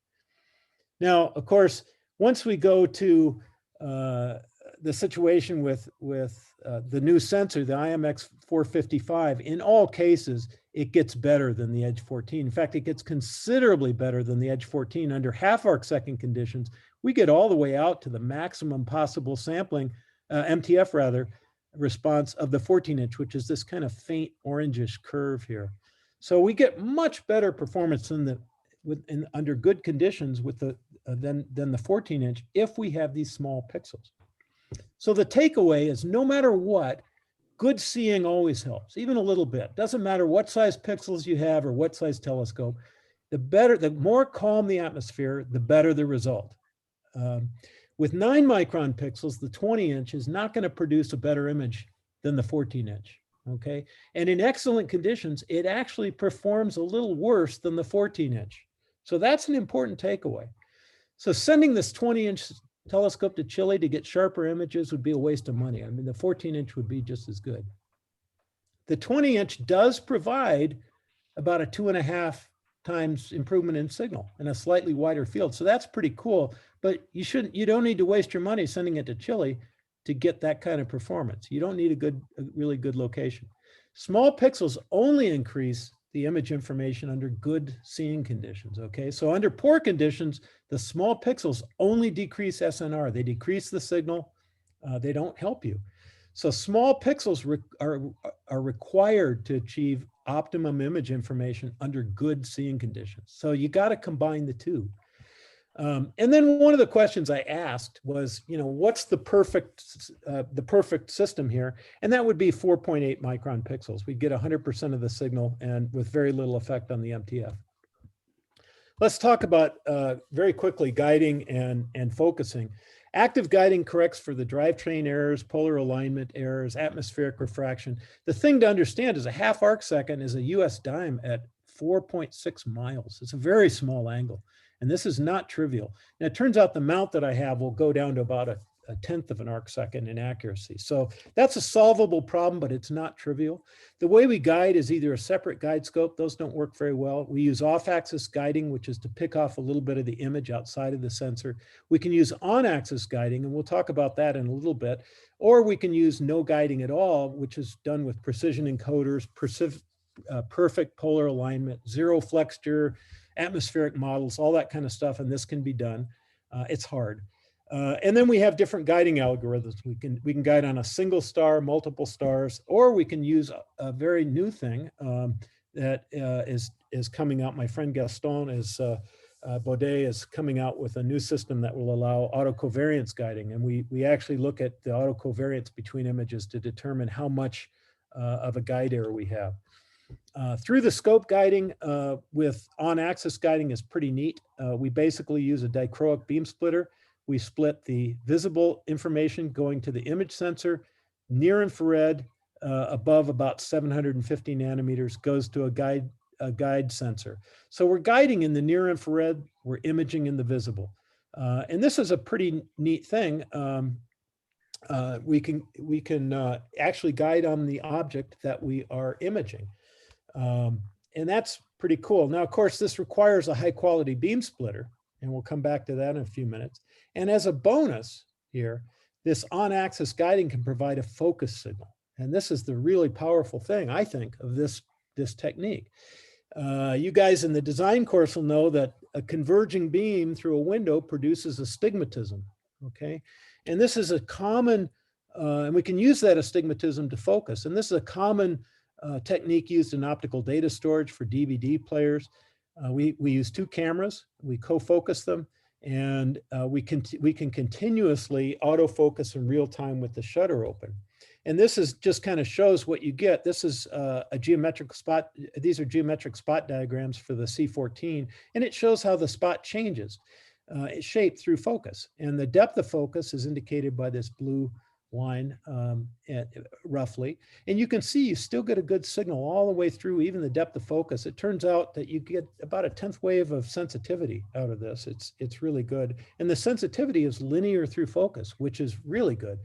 Now, of course, once we go to the situation with the new sensor, the IMX 455, in all cases, it gets better than the Edge 14. In fact, it gets considerably better than the Edge 14 under half arc second conditions. We get all the way out to the maximum possible sampling, MTF rather, response of the 14-inch, which is this kind of faint orangish curve here. So we get much better performance under good conditions with than the 14-inch if we have these small pixels. So the takeaway is no matter what, good seeing always helps, even a little bit. Doesn't matter what size pixels you have or what size telescope. The more calm the atmosphere, the better the result. With 9-micron pixels, the 20-inch is not going to produce a better image than the 14-inch, okay? And in excellent conditions, it actually performs a little worse than the 14-inch. So that's an important takeaway. So sending this 20-inch telescope to Chile to get sharper images would be a waste of money. I mean, the 14-inch would be just as good. The 20-inch does provide about a 2.5 times improvement in signal in a slightly wider field. So that's pretty cool, but you don't need to waste your money sending it to Chile to get that kind of performance. You don't need a really good location. Small pixels only increase the image information under good seeing conditions, okay? So under poor conditions, the small pixels only decrease SNR. They decrease the signal They don't help you. So small pixels are required to achieve optimum image information under good seeing conditions. So you got to combine the two. And then one of the questions I asked was, what's the perfect system here? And that would be 4.8 micron pixels. We'd get 100% of the signal and with very little effect on the MTF. Let's talk about very quickly guiding and focusing. Active guiding corrects for the drivetrain errors, polar alignment errors, atmospheric refraction. The thing to understand is a half arc second is a US dime at 4.6 miles. It's a very small angle. And this is not trivial. Now, it turns out the mount that I have will go down to about a 1/10 of an arc second in accuracy. So that's a solvable problem, but it's not trivial. The way we guide is either a separate guide scope. Those don't work very well. We use off-axis guiding, which is to pick off a little bit of the image outside of the sensor. We can use on-axis guiding, and we'll talk about that in a little bit. Or we can use no guiding at all, which is done with precision encoders, perfect polar alignment, zero flexure, atmospheric models, all that kind of stuff, and this can be done. It's hard. And then we have different guiding algorithms. We can guide on a single star, multiple stars, or we can use a very new thing that is coming out. My friend Gaston Baudet is coming out with a new system that will allow autocovariance guiding. And we actually look at the autocovariance between images to determine how much of a guide error we have. Through the scope guiding with on-axis guiding is pretty neat. We basically use a dichroic beam splitter. We split the visible information going to the image sensor, near infrared above about 750 nanometers goes to a guide sensor. So we're guiding in the near infrared, we're imaging in the visible. And this is a pretty neat thing. We can actually guide on the object that we are imaging. And that's pretty cool. Now, of course, this requires a high quality beam splitter, and we'll come back to that in a few minutes. And as a bonus here, this on-axis guiding can provide a focus signal. And this is the really powerful thing, I think, of this technique. You guys in the design course will know that a converging beam through a window produces astigmatism, okay? And this is a common, and we can use that astigmatism to focus. And this is a common technique used in optical data storage for DVD players. We use two cameras, we co-focus them, and we can continuously autofocus in real time with the shutter open. And this is just kind of shows what you get. This is a geometric spot. These are geometric spot diagrams for the C14, and it shows how the spot changes its shape through focus. And the depth of focus is indicated by this blue line roughly. And you can see you still get a good signal all the way through, even the depth of focus. It turns out that you get about a 10th wave of sensitivity out of this. It's really good. And the sensitivity is linear through focus, which is really good.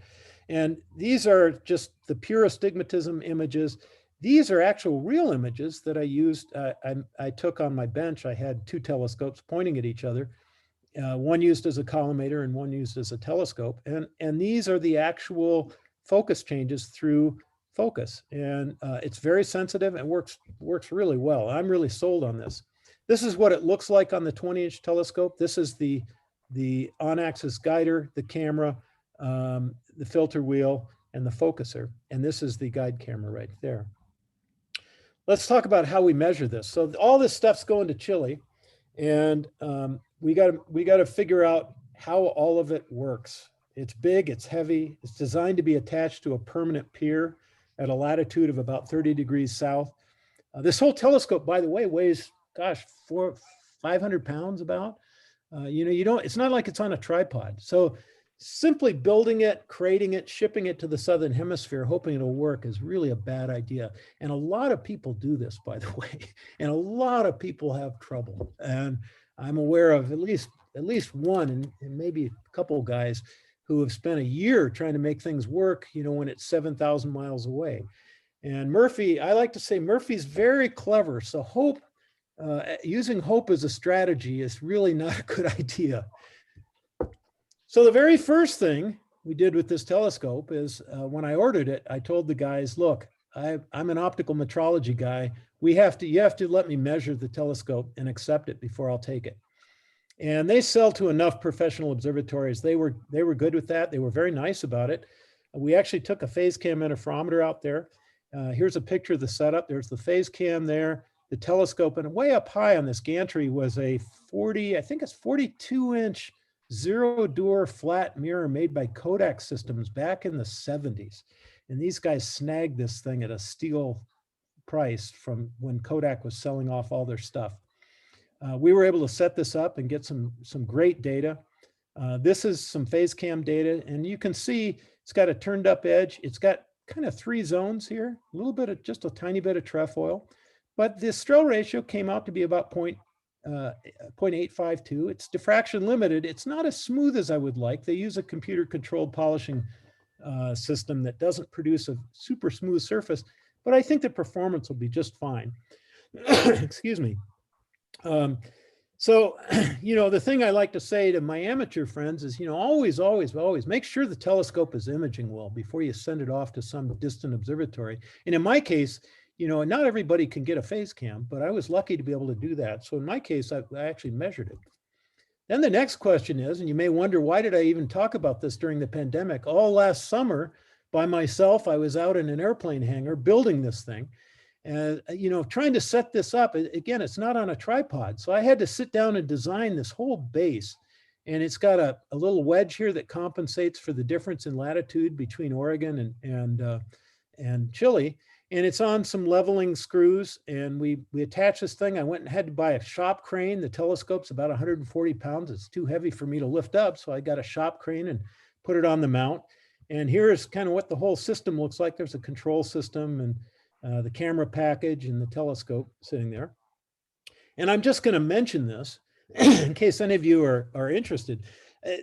And these are just the pure astigmatism images. These are actual real images that I used. I took on my bench. I had two telescopes pointing at each other. One used as a collimator and one used as a telescope. And these are the actual focus changes through focus. And it's very sensitive and works really well. I'm really sold on this. This is what it looks like on the 20-inch telescope. This is the on-axis guider, the camera, the filter wheel, and the focuser. And this is the guide camera right there. Let's talk about how we measure this. So all this stuff's going to Chile. And we got to figure out how all of it works. It's big, it's heavy, it's designed to be attached to a permanent pier at a latitude of about 30 degrees south. This whole telescope, by the way, weighs, gosh, 500 pounds about. It's not like it's on a tripod. So simply building it, creating it, shipping it to the Southern Hemisphere, hoping it'll work is really a bad idea. And a lot of people do this, by the way, and a lot of people have trouble. And I'm aware of at least one and maybe a couple of guys who have spent a year trying to make things work, when it's 7,000 miles away. And Murphy, I like to say Murphy's very clever. So using hope as a strategy is really not a good idea. So the very first thing we did with this telescope is when I ordered it, I told the guys, look, I'm an optical metrology guy. You have to let me measure the telescope and accept it before I'll take it. And they sell to enough professional observatories. They were good with that. They were very nice about it. We actually took a phase cam interferometer out there. Here's a picture of the setup. There's the phase cam there, the telescope, and way up high on this gantry was a 40, I think it's 42-inch zero-door flat mirror made by Kodak Systems back in the 70s. And these guys snagged this thing at a steal price from when Kodak was selling off all their stuff. We were able to set this up and get some great data. This is some phase cam data, and you can see it's got a turned up edge. It's got kind of 3 zones here, a little bit of just a tiny bit of trefoil, but the Strel ratio came out to be about 0.852. It's diffraction limited. It's not as smooth as I would like. They use a computer controlled polishing system that doesn't produce a super smooth surface, but I think the performance will be just fine. Excuse me. So, the thing I like to say to my amateur friends is, always make sure the telescope is imaging well before you send it off to some distant observatory. And in my case, not everybody can get a phase cam, but I was lucky to be able to do that. So in my case, I actually measured it. Then the next question is, and you may wonder, why did I even talk about this during the pandemic? All last summer by myself, I was out in an airplane hangar building this thing. And, trying to set this up, again, it's not on a tripod. So I had to sit down and design this whole base. And it's got a little wedge here that compensates for the difference in latitude between Oregon and Chile. And it's on some leveling screws. And we attached this thing. I went and had to buy a shop crane. The telescope's about 140 pounds. It's too heavy for me to lift up. So I got a shop crane and put it on the mount. And here's kind of what the whole system looks like. There's a control system and the camera package and the telescope sitting there. And I'm just going to mention this in case any of you are interested.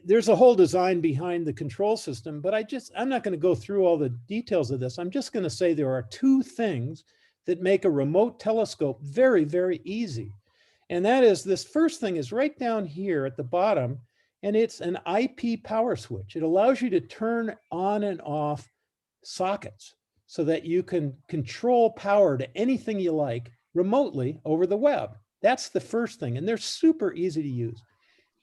There's a whole design behind the control system, but I'm not going to go through all the details of this. I'm just going to say there are 2 things that make a remote telescope very, very easy. And that is, this first thing is right down here at the bottom, and it's an IP power switch. It allows you to turn on and off sockets so that you can control power to anything you like remotely over the web. That's the first thing, and they're super easy to use.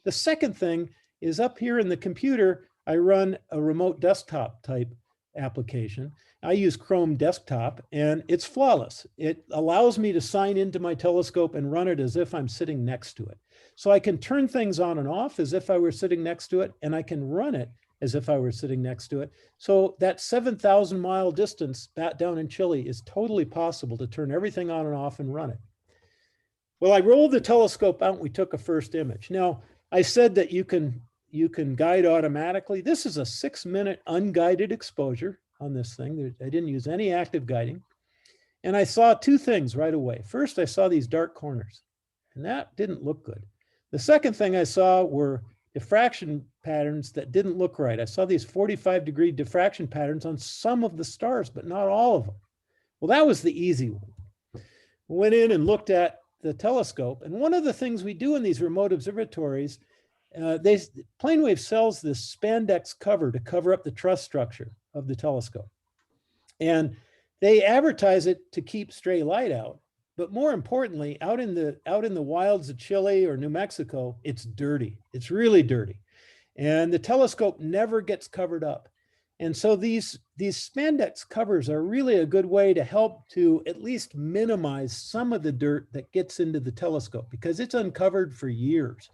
The second thing is up here in the computer, I run a remote desktop type application. I use Chrome Desktop, and it's flawless. It allows me to sign into my telescope and run it as if I'm sitting next to it. So I can turn things on and off as if I were sitting next to it, and I can run it as if I were sitting next to it. So that 7,000-mile distance back down in Chile is totally possible to turn everything on and off and run it. Well, I rolled the telescope out and we took a first image. Now, I said that you can guide automatically. This is a 6-minute unguided exposure on this thing. I didn't use any active guiding. And I saw 2 things right away. First, I saw these dark corners, and that didn't look good. The second thing I saw were diffraction patterns that didn't look right. I saw these 45-degree diffraction patterns on some of the stars, but not all of them. Well, that was the easy one. We went in and looked at the telescope. And one of the things we do in these remote observatories, Planewave sells this Spandex cover to cover up the truss structure of the telescope. And they advertise it to keep stray light out. But more importantly, out in the wilds of Chile or New Mexico, it's dirty. It's really dirty. And the telescope never gets covered up. And so these Spandex covers are really a good way to help to at least minimize some of the dirt that gets into the telescope, because it's uncovered for years.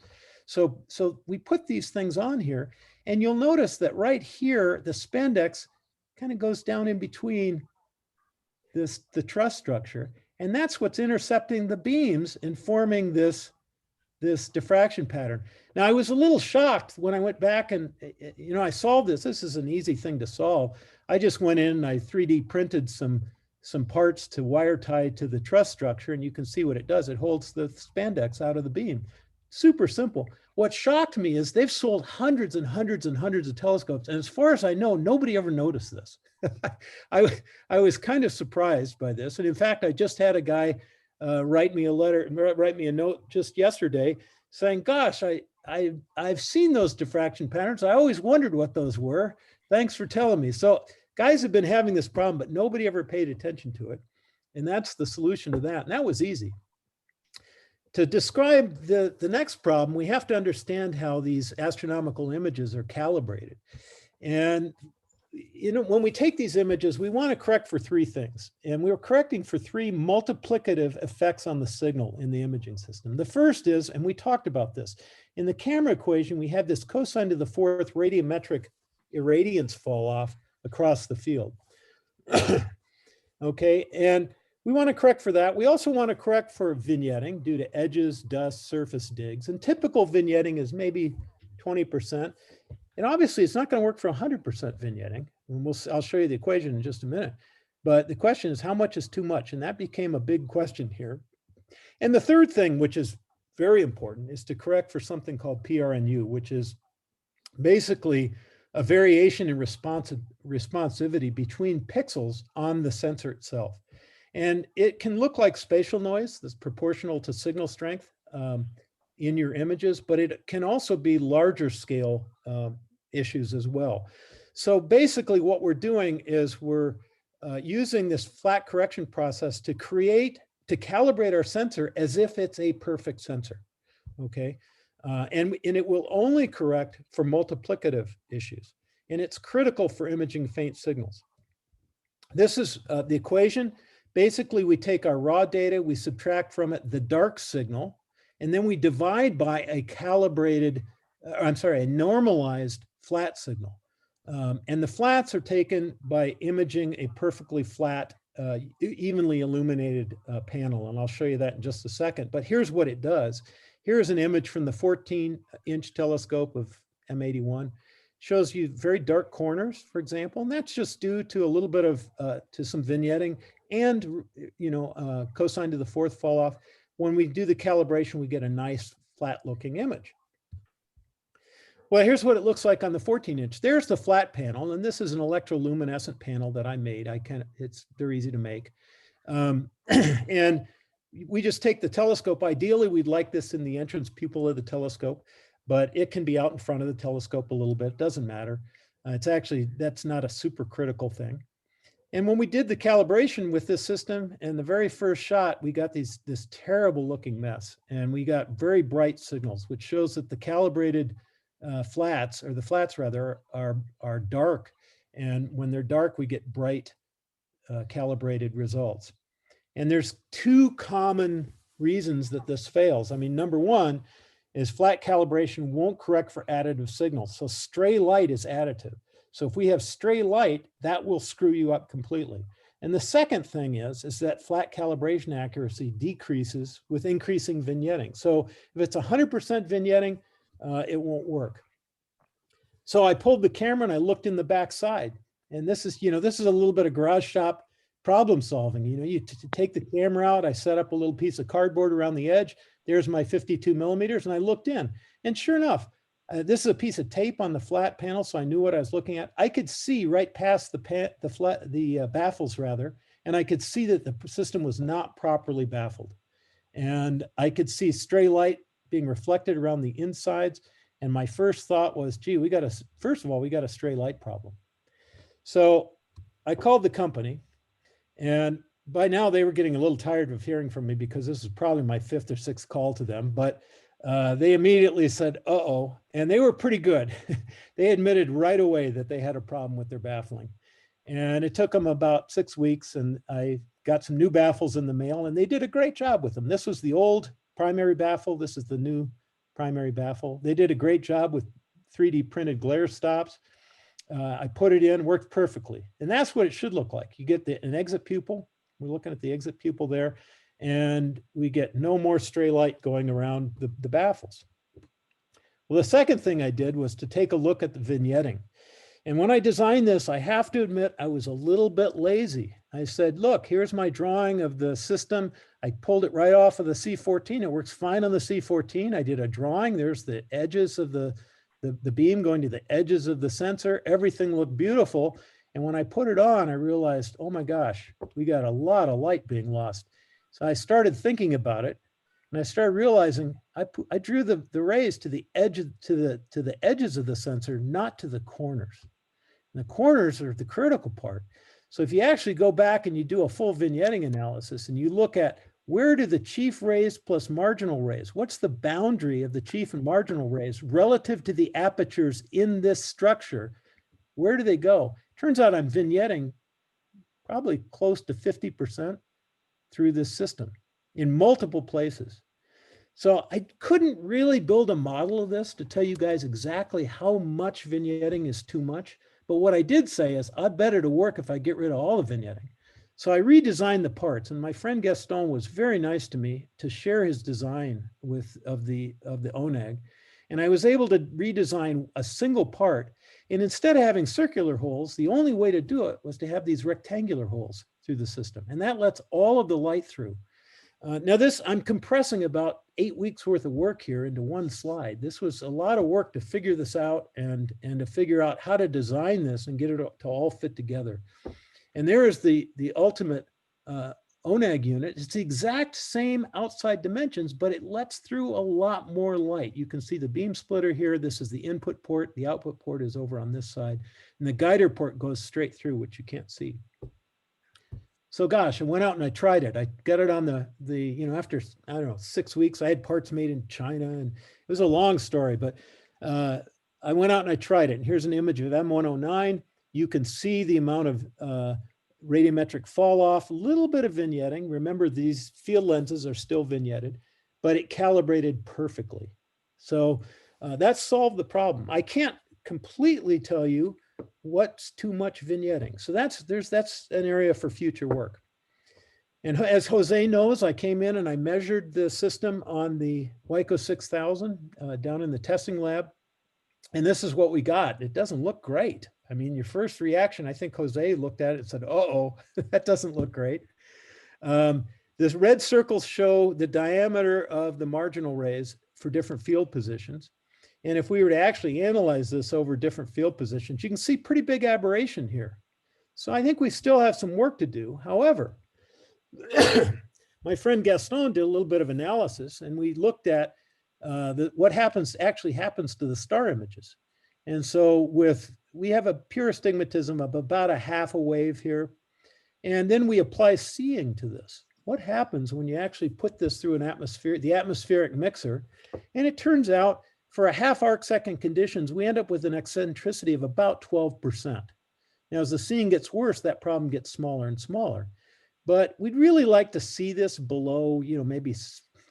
So we put these things on here, and you'll notice that right here, the Spandex kind of goes down in between the truss structure. And that's what's intercepting the beams and forming this diffraction pattern. Now, I was a little shocked when I went back and, I solved this. This is an easy thing to solve. I just went in and I 3D printed some parts to wire tie to the truss structure, and you can see what it does. It holds the Spandex out of the beam. Super simple. What shocked me is they've sold hundreds and hundreds and hundreds of telescopes. And as far as I know, nobody ever noticed this. I was kind of surprised by this. And in fact, I just had a guy write me a note just yesterday saying, gosh, I've seen those diffraction patterns. I always wondered what those were. Thanks for telling me. So guys have been having this problem, but nobody ever paid attention to it. And that's the solution to that. And that was easy. To describe the next problem, we have to understand how these astronomical images are calibrated. And when we take these images, we want to correct for three things. And we're correcting for three multiplicative effects on the signal in the imaging system. The first is, and we talked about this, in the camera equation, we have this cosine to the fourth radiometric irradiance fall off across the field. Okay, and we want to correct for that. We also want to correct for vignetting due to edges, dust, surface digs. And typical vignetting is maybe 20%. And obviously, it's not going to work for 100% vignetting. And I'll show you the equation in just a minute. But the question is, how much is too much? And that became a big question here. And the third thing, which is very important, is to correct for something called PRNU, which is basically a variation in responsivity between pixels on the sensor itself. And it can look like spatial noise that's proportional to signal strength in your images, but it can also be larger scale issues as well. So basically what we're doing is we're using this flat correction process to calibrate our sensor as if it's a perfect sensor, okay? And it will only correct for multiplicative issues. And it's critical for imaging faint signals. This is the equation. Basically, we take our raw data, we subtract from it the dark signal, and then we divide by a normalized flat signal. And the flats are taken by imaging a perfectly flat, evenly illuminated panel. And I'll show you that in just a second. But here's what it does. Here's an image from the 14-inch telescope of M81. Shows you very dark corners, for example, and that's just due to a little bit of to some vignetting and cosine to the fourth fall off. When we do the calibration, we get a nice flat-looking image. Well, here's what it looks like on the 14-inch. There's the flat panel, and this is an electroluminescent panel that I made. They're easy to make, and we just take the telescope. Ideally, we'd like this in the entrance pupil of the telescope, but it can be out in front of the telescope a little bit. It doesn't matter. That's not a super critical thing. And when we did the calibration with this system, and the very first shot, we got this terrible looking mess, and we got very bright signals, which shows that the calibrated flats, or the flats rather, are dark. And when they're dark, we get bright calibrated results. And there's two common reasons that this fails. I mean, number one is flat calibration won't correct for additive signals. So stray light is additive. So if we have stray light, that will screw you up completely. And the second thing is that flat calibration accuracy decreases with increasing vignetting. So if it's 100% vignetting, it won't work. So I pulled the camera and I looked in the back side. And this is a little bit of garage shop problem solving. You take the camera out, I set up a little piece of cardboard around the edge. There's my 52 millimeters, and I looked in. And sure enough, this is a piece of tape on the flat panel, so I knew what I was looking at. I could see right past the baffles rather, and I could see that the system was not properly baffled. And I could see stray light being reflected around the insides. And my first thought was, gee, first of all, we got a stray light problem. So I called the company, and by now they were getting a little tired of hearing from me because this is probably my 5th or 6th call to them, but they immediately said, uh-oh, and they were pretty good. They admitted right away that they had a problem with their baffling. And it took them about 6 weeks, and I got some new baffles in the mail, and they did a great job with them. This was the old primary baffle. This is the new primary baffle. They did a great job with 3D printed glare stops. I put it in, worked perfectly. And that's what it should look like. You get an exit pupil. We're looking at the exit pupil there, and we get no more stray light going around the baffles. Well, the second thing I did was to take a look at the vignetting. And when I designed this, I have to admit, I was a little bit lazy. I said, look, here's my drawing of the system. I pulled it right off of the C14. It works fine on the C14. I did a drawing. There's the edges of the beam going to the edges of the sensor. Everything looked beautiful. And when I put it on, I realized, oh my gosh, we got a lot of light being lost. So I started thinking about it, and I started realizing I drew the rays to the edges of the sensor, not to the corners. And the corners are the critical part. So if you actually go back and you do a full vignetting analysis and you look at where do the chief rays plus marginal rays, what's the boundary of the chief and marginal rays relative to the apertures in this structure? Where do they go? Turns out I'm vignetting probably close to 50% through this system in multiple places. So I couldn't really build a model of this to tell you guys exactly how much vignetting is too much. But what I did say is I bet it'll work if I get rid of all the vignetting. So I redesigned the parts, and my friend Gaston was very nice to me to share his design of the ONAG. And I was able to redesign a single part. And instead of having circular holes, the only way to do it was to have these rectangular holes through the system. And that lets all of the light through. Now this, I'm compressing about 8 weeks worth of work here into one slide. This was a lot of work to figure this out and to figure out how to design this and get it to all fit together. And there is the ultimate ONAG unit. It's the exact same outside dimensions, but it lets through a lot more light. You can see the beam splitter here. This is the input port. The output port is over on this side. And the guider port goes straight through, which you can't see. So gosh, I went out and I tried it. I got it on after, I don't know, 6 weeks. I had parts made in China, and it was a long story, but I went out and I tried it. And here's an image of M109. You can see the amount of radiometric fall off, a little bit of vignetting. Remember, these field lenses are still vignetted, but it calibrated perfectly. So that solved the problem. I can't completely tell you what's too much vignetting. So that's an area for future work. And as Jose knows, I came in and I measured the system on the Wyco 6000 down in the testing lab. And this is what we got. It doesn't look great. I mean, your first reaction, I think Jose looked at it and said, uh-oh, that doesn't look great. This red circles show the diameter of the marginal rays for different field positions. And if we were to actually analyze this over different field positions, you can see pretty big aberration here. So I think we still have some work to do. However, my friend Gaston did a little bit of analysis, and we looked at what actually happens to the star images. And so we have a pure astigmatism of about a half a wave here. And then we apply seeing to this. What happens when you actually put this through the atmospheric mixer? And it turns out for a half arc second conditions, we end up with an eccentricity of about 12%. Now, as the seeing gets worse, that problem gets smaller and smaller. But we'd really like to see this below, maybe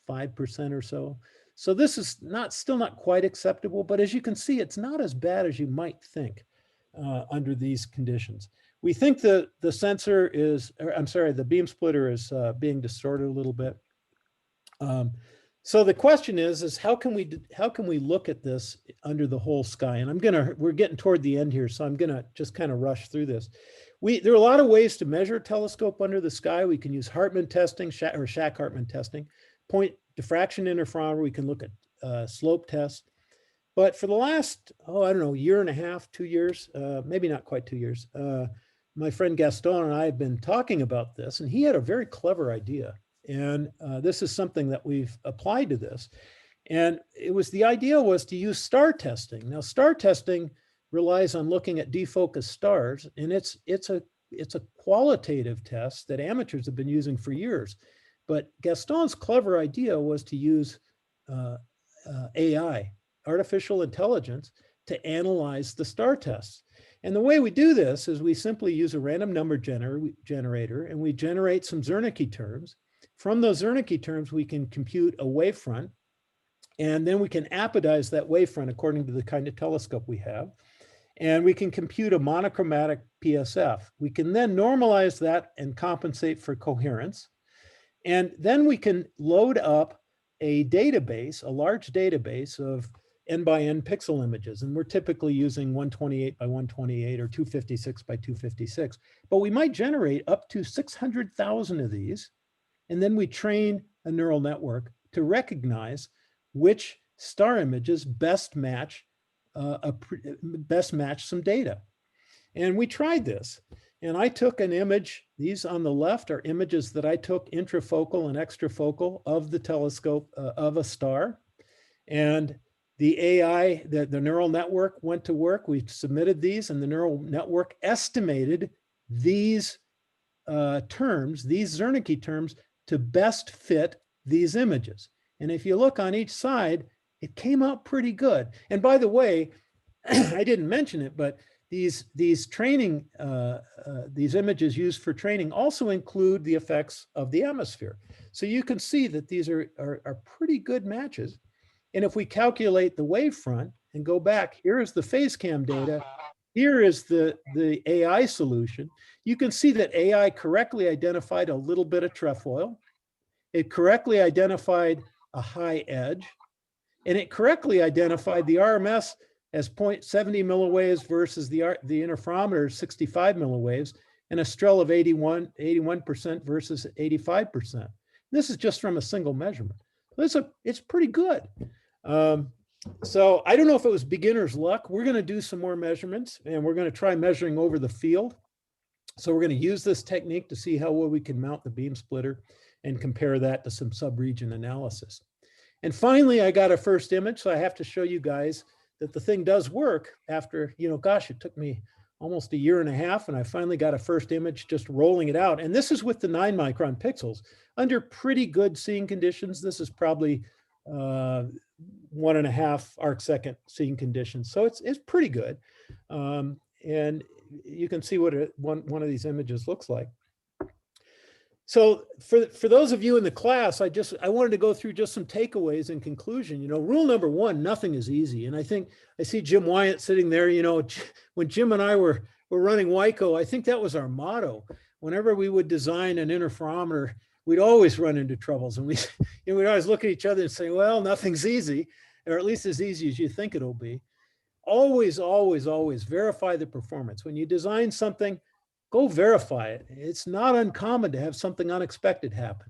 5% or so. So this is still not quite acceptable, but as you can see, it's not as bad as you might think under these conditions. We think the sensor the beam splitter is being distorted a little bit. So the question is how can we look at this under the whole sky? And we're getting toward the end here, so I'm gonna just kind of rush through this. There are a lot of ways to measure a telescope under the sky. We can use Hartmann testing, or Shack-Hartmann testing, point diffraction interferometer. We can look at slope tests. But for the last, year and a half, 2 years, maybe not quite 2 years, my friend Gaston and I have been talking about this, and he had a very clever idea. And this is something that we've applied to this. And the idea was to use star testing. Now, star testing relies on looking at defocused stars, and it's a qualitative test that amateurs have been using for years. But Gaston's clever idea was to use AI, artificial intelligence, to analyze the star tests. And the way we do this is we simply use a random number generator, and we generate some Zernike terms. From those Zernike terms, we can compute a wavefront, and then we can apodize that wavefront according to the kind of telescope we have. And we can compute a monochromatic PSF. We can then normalize that and compensate for coherence. And then we can load up a database, a large database of N by N pixel images. And we're typically using 128 by 128 or 256 by 256. But we might generate up to 600,000 of these. And then we train a neural network to recognize which star images best match some data. And we tried this. And I took an image. These on the left are images that I took intrafocal and extrafocal of the telescope of a star. And the AI, the neural network went to work. We submitted these, and the neural network estimated these terms, these Zernike terms, to best fit these images. And if you look on each side, it came out pretty good. And by the way, I didn't mention it, but these training, these images used for training also include the effects of the atmosphere. So you can see that these are pretty good matches. And if we calculate the wavefront and go back, here is the phase cam data. Here is the AI solution. You can see that AI correctly identified a little bit of trefoil. It correctly identified a high edge. And it correctly identified the RMS as 0.70 milliwaves versus the interferometer 65 milliwaves, and a Strel of 81% versus 85%. This is just from a single measurement. It's pretty good. So I don't know if it was beginner's luck. We're going to do some more measurements, and we're going to try measuring over the field. So we're going to use this technique to see how well we can mount the beam splitter and compare that to some sub-region analysis. And finally, I got a first image, so I have to show you guys that the thing does work after, gosh, it took me almost a year and a half, and I finally got a first image just rolling it out. And this is with the 9-micron pixels under pretty good seeing conditions. This is probably 1.5 arc-second seeing conditions. So it's pretty good. And you can see what one of these images looks like. So for those of you in the class, I wanted to go through just some takeaways in conclusion. Rule number one, nothing is easy. And I think I see Jim Wyatt sitting there. When Jim and I were running WICO, I think that was our motto. Whenever we would design an interferometer, we'd always run into troubles. And we'd always look at each other and say, well, nothing's easy, or at least as easy as you think it'll be. Always, always, always verify the performance. When you design something, go verify it. It's not uncommon to have something unexpected happen.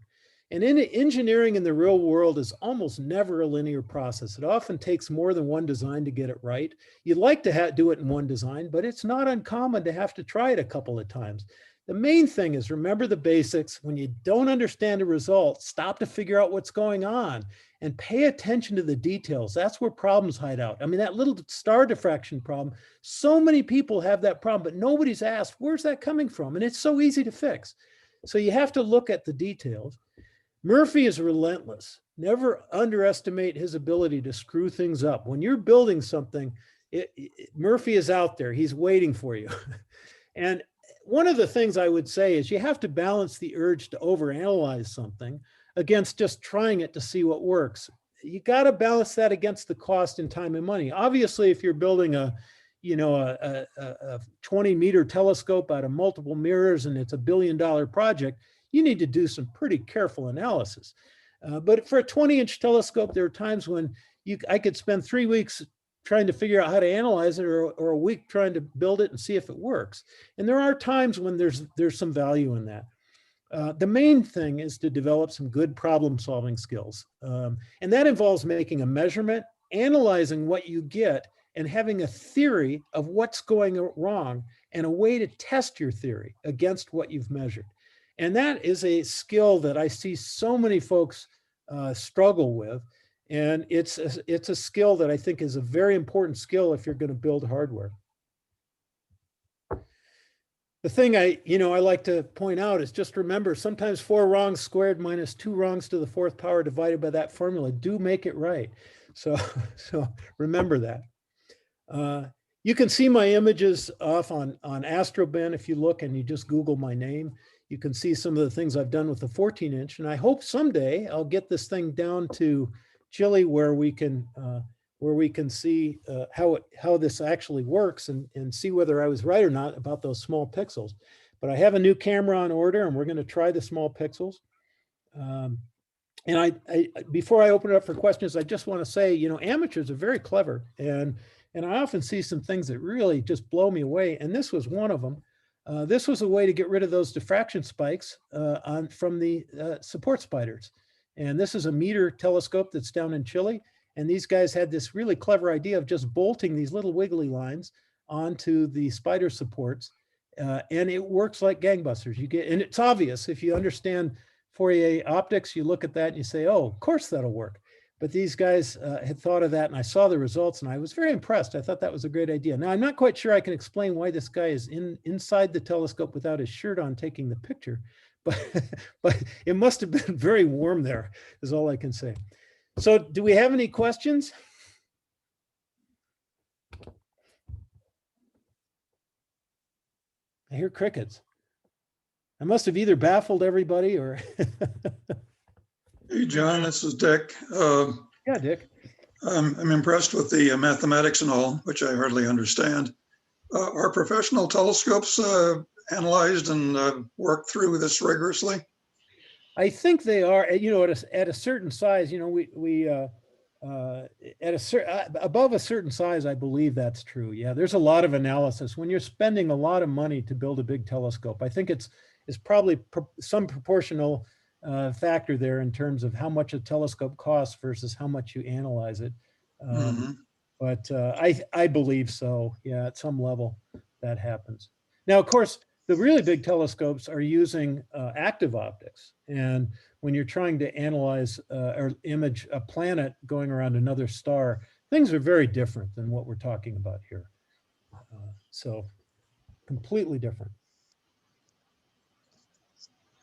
And engineering in the real world is almost never a linear process. It often takes more than one design to get it right. You'd like to do it in one design, but it's not uncommon to have to try it a couple of times. The main thing is remember the basics. When you don't understand a result, stop to figure out what's going on and pay attention to the details. That's where problems hide out. I mean, that little star diffraction problem, so many people have that problem, but nobody's asked, where's that coming from? And it's so easy to fix. So you have to look at the details. Murphy is relentless. Never underestimate his ability to screw things up. When you're building something, Murphy is out there. He's waiting for you. And one of the things I would say is you have to balance the urge to overanalyze something against just trying it to see what works. You got to balance that against the cost and time and money. Obviously, if you're building a 20-meter telescope out of multiple mirrors and it's $1 billion project, you need to do some pretty careful analysis. But for a 20-inch telescope, there are times when I could spend 3 weeks trying to figure out how to analyze it, or a week trying to build it and see if it works. And there are times when there's some value in that. The main thing is to develop some good problem-solving skills. And that involves making a measurement, analyzing what you get, and having a theory of what's going wrong and a way to test your theory against what you've measured. And that is a skill that I see so many folks struggle with. And it's a skill that I think is a very important skill if you're going to build hardware. The thing I like to point out is just remember, sometimes 4 wrongs squared minus 2 wrongs to the 4th power divided by that formula do make it right. So remember that. You can see my images off on AstroBin. If you look and you just Google my name, you can see some of the things I've done with the 14-inch. And I hope someday I'll get this thing down to Chile where we can see how this actually works and see whether I was right or not about those small pixels. But I have a new camera on order, and we're going to try the small pixels. And before I open it up for questions, I just want to say, amateurs are very clever, and I often see some things that really just blow me away. And this was one of them. This was a way to get rid of those diffraction spikes from the support spiders. And this is a meter telescope that's down in Chile. And these guys had this really clever idea of just bolting these little wiggly lines onto the spider supports. And it works like gangbusters. And it's obvious if you understand Fourier optics, you look at that and you say, oh, of course that'll work. But these guys had thought of that, and I saw the results, and I was very impressed. I thought that was a great idea. Now, I'm not quite sure I can explain why this guy is inside the telescope without his shirt on taking the picture, but it must have been very warm there, is all I can say. So do we have any questions? I hear crickets. I must have either baffled everybody or. Hey, John, this is Dick. Yeah, Dick. I'm impressed with the mathematics and all, which I hardly understand. Are professional telescopes analyzed and worked through this rigorously? I think they are, you know, at a certain size, you know, above a certain size, I believe that's true. Yeah, there's a lot of analysis. When you're spending a lot of money to build a big telescope, I think it's probably some proportional factor there in terms of how much a telescope costs versus how much you analyze it. But I believe so. Yeah, at some level that happens. Now, of course, the really big telescopes are using active optics. And when you're trying to analyze or image a planet going around another star, things are very different than what we're talking about here. So completely different.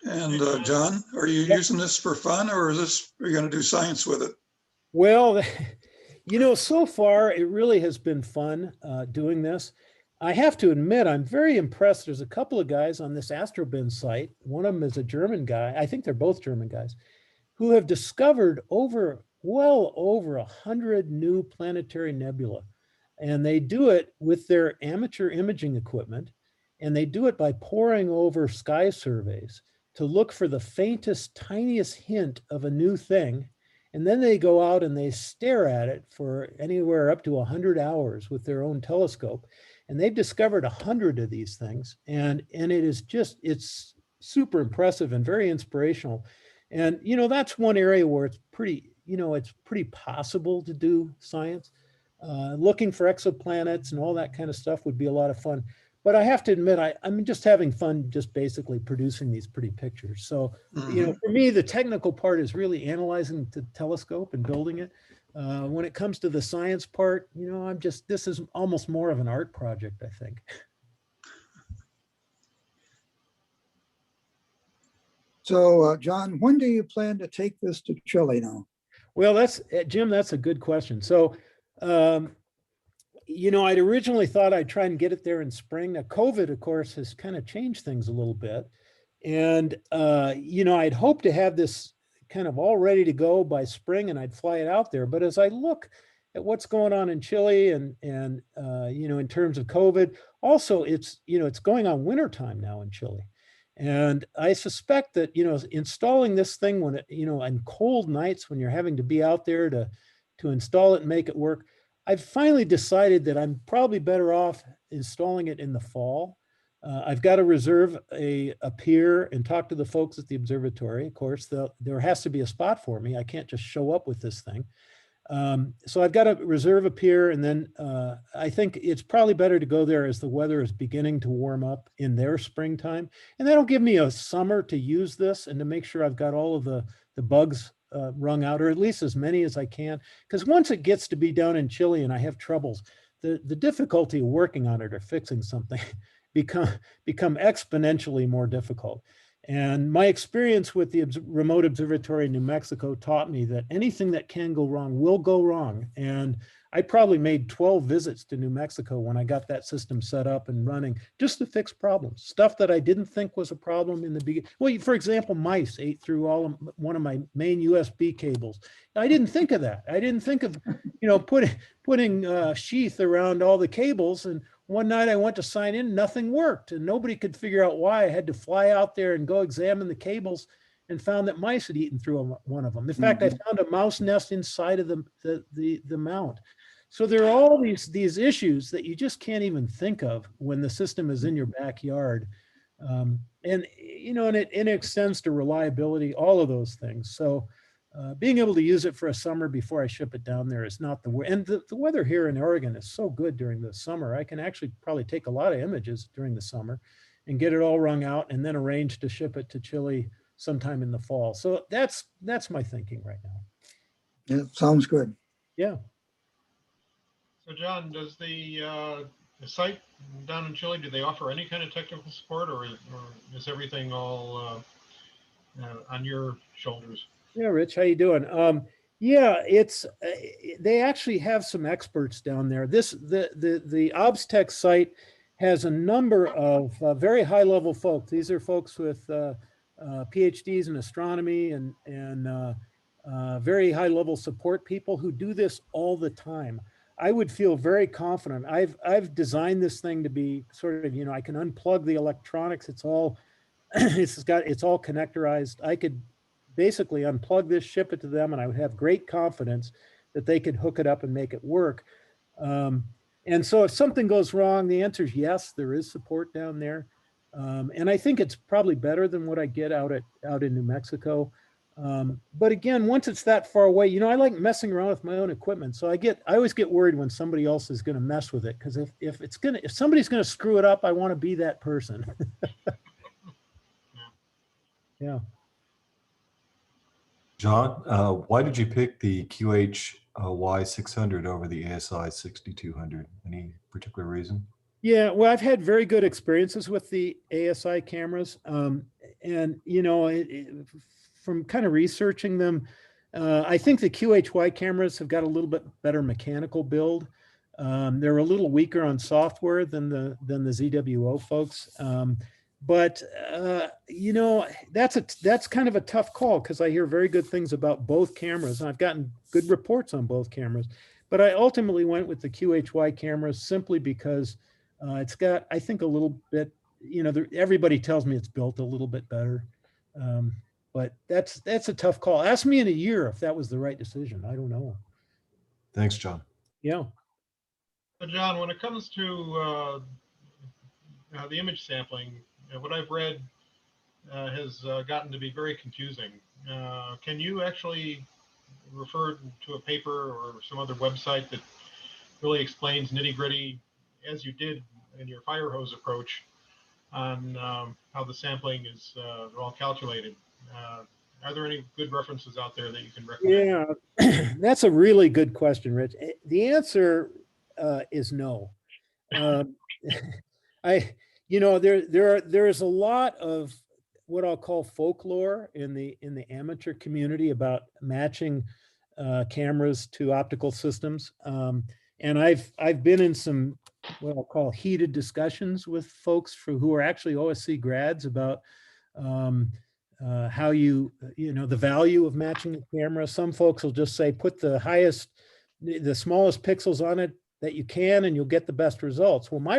And John, are you using this for fun, or are you going to do science with it? Well, you know, so far it really has been fun doing this. I have to admit, I'm very impressed. There's a couple of guys on this AstroBin site. One of them is a German guy. I think they're both German guys who have discovered well over 100 new planetary nebula. And they do it with their amateur imaging equipment. And they do it by poring over sky surveys to look for the faintest, tiniest hint of a new thing. And then they go out and they stare at it for anywhere up to 100 hours with their own telescope. And they've discovered 100 of these things. And it is just, it's super impressive and very inspirational. And, you know, that's one area where it's pretty, you know, it's pretty possible to do science. Looking for exoplanets and all that kind of stuff would be a lot of fun. But I have to admit, I'm just having fun just basically producing these pretty pictures. So, you know, for me, the technical part is really analyzing the telescope and building it. When it comes to the science part, you know, this is almost more of an art project, I think. So, John, when do you plan to take this to Chile now? Well, Jim, that's a good question. So, you know, I'd originally thought I'd try and get it there in spring. Now, COVID, of course, has kind of changed things a little bit. And, you know, I'd hoped to have this kind of all ready to go by spring and I'd fly it out there. But as I look at what's going on in Chile and you know, in terms of COVID, also it's, you know, it's going on wintertime now in Chile. And I suspect that, you know, installing this thing when it, you know, on cold nights when you're having to be out there to install it and make it work, I've finally decided that I'm probably better off installing it in the fall. I've got to reserve a pier and talk to the folks at the observatory. Of course, there has to be a spot for me. I can't just show up with this thing. So I've got to reserve a pier, and then I think it's probably better to go there as the weather is beginning to warm up in their springtime. And that'll give me a summer to use this and to make sure I've got all of the bugs wrung out, or at least as many as I can. Because once it gets to be down in Chile and I have troubles, the difficulty of working on it or fixing something become exponentially more difficult. And my experience with the remote observatory in New Mexico taught me that anything that can go wrong will go wrong. And I probably made 12 visits to New Mexico when I got that system set up and running just to fix problems, stuff that I didn't think was a problem in the beginning. Well, for example, mice ate through one of my main USB cables. I didn't think of that. I didn't think of, you know, putting sheath around all the cables. And one night I went to sign in, nothing worked, and nobody could figure out why. I had to fly out there and go examine the cables and found that mice had eaten through one of them. In fact, I found a mouse nest inside of the mount. So there are all these issues that you just can't even think of when the system is in your backyard. And, you know, and it extends to reliability, all of those things. So being able to use it for a summer before I ship it down there is not and the weather here in Oregon is so good during the summer. I can actually probably take a lot of images during the summer and get it all wrung out and then arrange to ship it to Chile sometime in the fall. So that's my thinking right now. Yeah, sounds good. Yeah. So John, does the site down in Chile, do they offer any kind of technical support, or is everything all on your shoulders. Yeah, Rich, how you doing? Yeah, it's they actually have some experts down there. The OBSTEC site has a number of very high level folks. These are folks with PhDs in astronomy and very high level support people who do this all the time. I would feel very confident. I've designed this thing to be sort of, I can unplug the electronics. It's all it's all connectorized. I could basically unplug this, ship it to them, and I would have great confidence that they could hook it up and make it work. And so if something goes wrong, the answer is yes, there is support down there. And I think it's probably better than what I get out in New Mexico. But again, once it's that far away, I like messing around with my own equipment. So I always get worried when somebody else is going to mess with it. Because if somebody's going to screw it up, I want to be that person. Yeah. John, why did you pick the QH-Y600 over the ASI 6200? Any particular reason? Yeah, well, I've had very good experiences with the ASI cameras. And, from kind of researching them, I think the QHY cameras have got a little bit better mechanical build. They're a little weaker on software than the ZWO folks. But that's kind of a tough call because I hear very good things about both cameras, and I've gotten good reports on both cameras. But I ultimately went with the QHY cameras simply because it's got, I think, a little bit, everybody tells me it's built a little bit better. But that's a tough call. Ask me in a year if that was the right decision. I don't know. Thanks, John. Yeah. So John, when it comes to the image sampling, what I've read has gotten to be very confusing. Can you actually refer to a paper or some other website that really explains nitty-gritty, as you did in your fire hose approach, on how the sampling is all calculated? Are there any good references out there that you can recommend? Yeah, that's a really good question, Rich. The answer is no. There is a lot of what I'll call folklore in the amateur community about matching cameras to optical systems. And I've been in some what I'll call heated discussions with folks who are actually OSC grads about how the value of matching a camera. Some folks will just say, put the smallest pixels on it that you can, and you'll get the best results. Well, my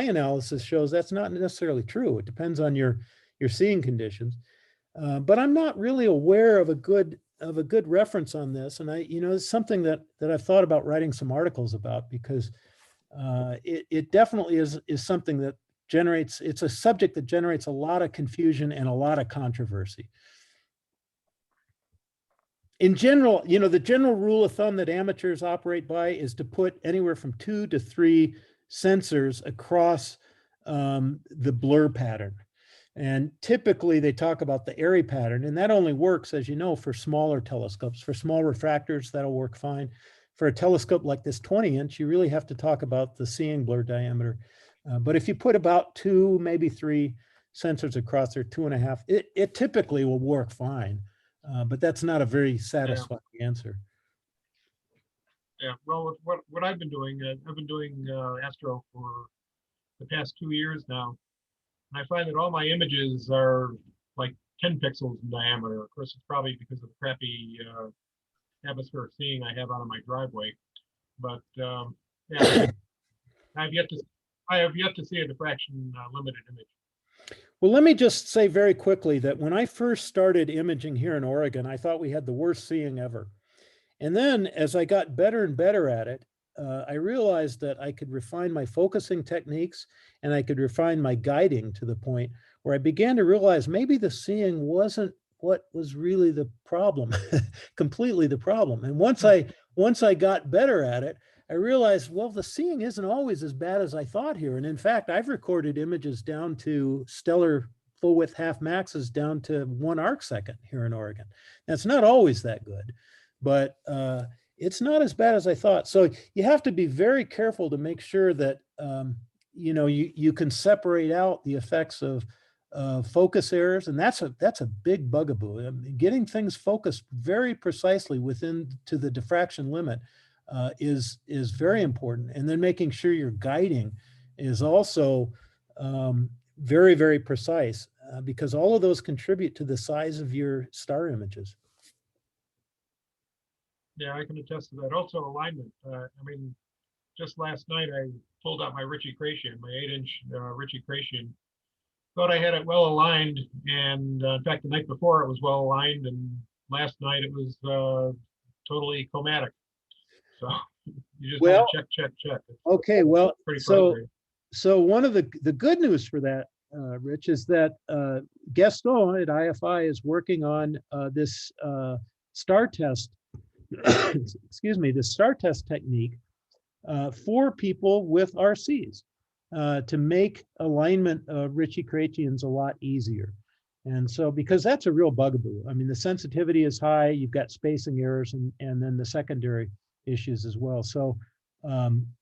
analysis shows that's not necessarily true. It depends on your seeing conditions. But I'm not really aware of a good reference on this. And it's something that I've thought about writing some articles about, because it definitely is something that it's a subject that generates a lot of confusion and a lot of controversy. In general, the general rule of thumb that amateurs operate by is to put anywhere from 2 to 3 sensors across the blur pattern. And typically they talk about the airy pattern, and that only works, as you know, for smaller telescopes. For small refractors, that'll work fine. For a telescope like this 20-inch, you really have to talk about the seeing blur diameter. But if you put about 2, maybe 3 sensors across there, 2.5, it typically will work fine. But that's not a very satisfying answer. Yeah, well, what I've been doing astro for the past 2 years now, and I find that all my images are like 10 pixels in diameter. Of course, it's probably because of the crappy atmospheric seeing I have out of my driveway. But yeah, I have yet to see a diffraction limited image. Well, let me just say very quickly that when I first started imaging here in Oregon, I thought we had the worst seeing ever. And then as I got better and better at it, I realized that I could refine my focusing techniques and I could refine my guiding to the point where I began to realize maybe the seeing wasn't what was really the problem, completely the problem. And once I got better at it, I realized, well, the seeing isn't always as bad as I thought here. And in fact, I've recorded images down to stellar full width half maxes down to 1 arc second here in Oregon. Now, it's not always that good, but it's not as bad as I thought. So you have to be very careful to make sure that you can separate out the effects of focus errors, and that's a big bugaboo. I mean, getting things focused very precisely within to the diffraction limit is very important, and then making sure your guiding is also very, very precise, because all of those contribute to the size of your star images. Yeah, I can attest to that. Also alignment. I mean, just last night I pulled out my Ritchie-Chrétien, my 8-inch Ritchie-Chrétien. Thought I had it well aligned, and in fact, the night before it was well aligned, and last night it was totally chromatic. So you just Well, check. It's okay, well, pretty so frustrating. one of the good news for that, Rich, is that Gaston at IFI is working on this star test, excuse me, the star test technique for people with RCs to make alignment of Ritchie-Chrétiens a lot easier. And so, because that's a real bugaboo. I mean, the sensitivity is high, you've got spacing errors, and then the secondary issues as well. So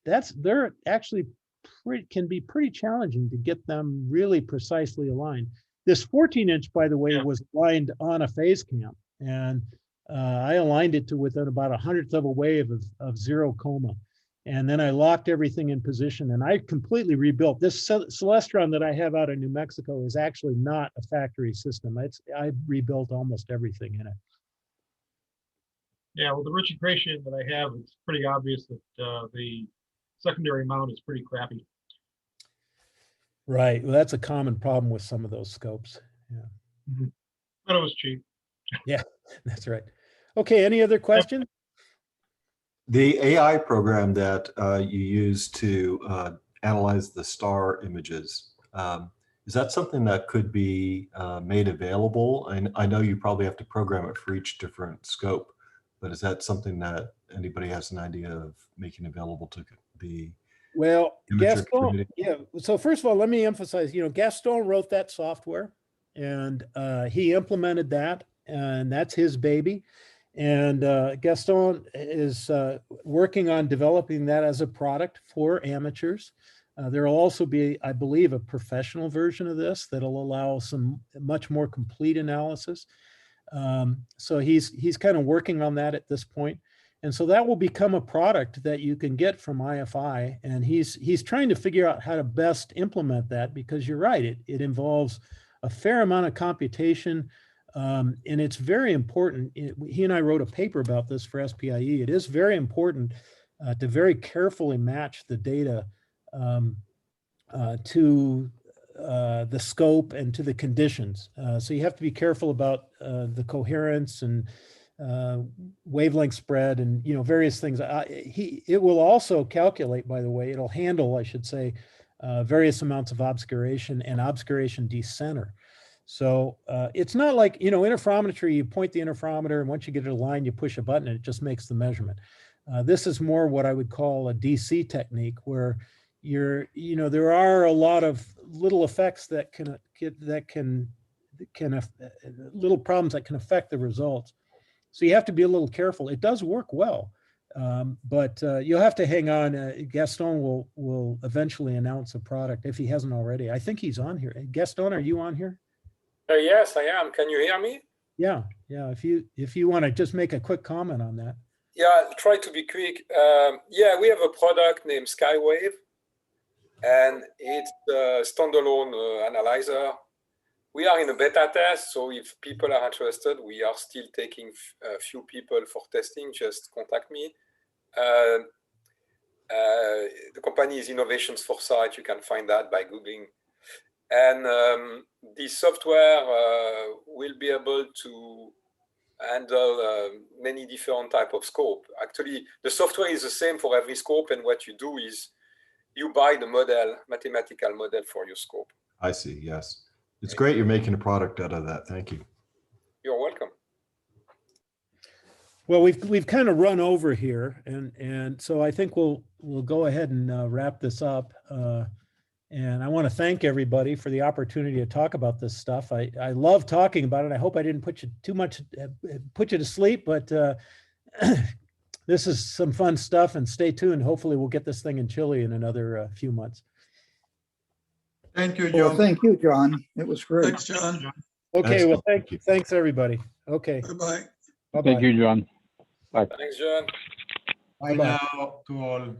they're actually can be pretty challenging to get them really precisely aligned. This 14-inch, by the way, was aligned on a phase cam, and I aligned it to within about 1/100th of a wave of zero coma. And then I locked everything in position, and I completely rebuilt. This Celestron that I have out of New Mexico is actually not a factory system. I rebuilt almost everything in it. Yeah, well, the Ritchie-Chrétien that I have, it's pretty obvious that the secondary mount is pretty crappy. Right. Well, that's a common problem with some of those scopes. Yeah. But it was cheap. Yeah, that's right. Okay, any other questions? The AI program that you use to analyze the star images, is that something that could be made available? And I know you probably have to program it for each different scope, but is that something that anybody has an idea of making available to the Gaston, community? yeah. So first of all, let me emphasize, Gaston wrote that software, and he implemented that, and that's his baby. And Gaston is working on developing that as a product for amateurs. There will also be, I believe, a professional version of this that'll allow some much more complete analysis. So he's kind of working on that at this point. And so that will become a product that you can get from IFI. And he's trying to figure out how to best implement that, because you're right, it involves a fair amount of computation. And it's very important. He and I wrote a paper about this for SPIE. It is very important to very carefully match the data to the scope and to the conditions. So you have to be careful about the coherence and wavelength spread and various things. It will also calculate, by the way, it'll handle, I should say, various amounts of obscuration and obscuration decenter. So it's not like, interferometry, you point the interferometer and once you get it aligned, you push a button and it just makes the measurement. This is more what I would call a DC technique, where there are a lot of little effects that little problems that can affect the results. So you have to be a little careful. It does work well, but you'll have to hang on. Gaston will eventually announce a product if he hasn't already. I think he's on here. Gaston, are you on here? Yes, I am. Can you hear me? Yeah. If you want to just make a quick comment on that. Yeah, I'll try to be quick. Yeah, we have a product named Skywave, and it's a standalone analyzer. We are in a beta test, so if people are interested, we are still taking a few people for testing. Just contact me. The company is Innovations Foresight. You can find that by Googling. And the software will be able to handle many different types of scope. Actually, the software is the same for every scope, and what you do is you buy the model, mathematical model for your scope. I see, yes. It's great you're making a product out of that. Thank you. You're welcome. Well, we've kind of run over here, and so I think we'll go ahead and wrap this up. And I want to thank everybody for the opportunity to talk about this stuff. I love talking about it. I hope I didn't put you to sleep, but this is some fun stuff, and stay tuned. Hopefully we'll get this thing in Chile in another few months. Thank you, Well, John. thank you, John. It was great. Thanks, John. Okay, well, Excellent. thanks, everybody. Okay, Bye-bye. Thank bye-bye. you, John. Thanks, John. Bye Bye-bye. now to all.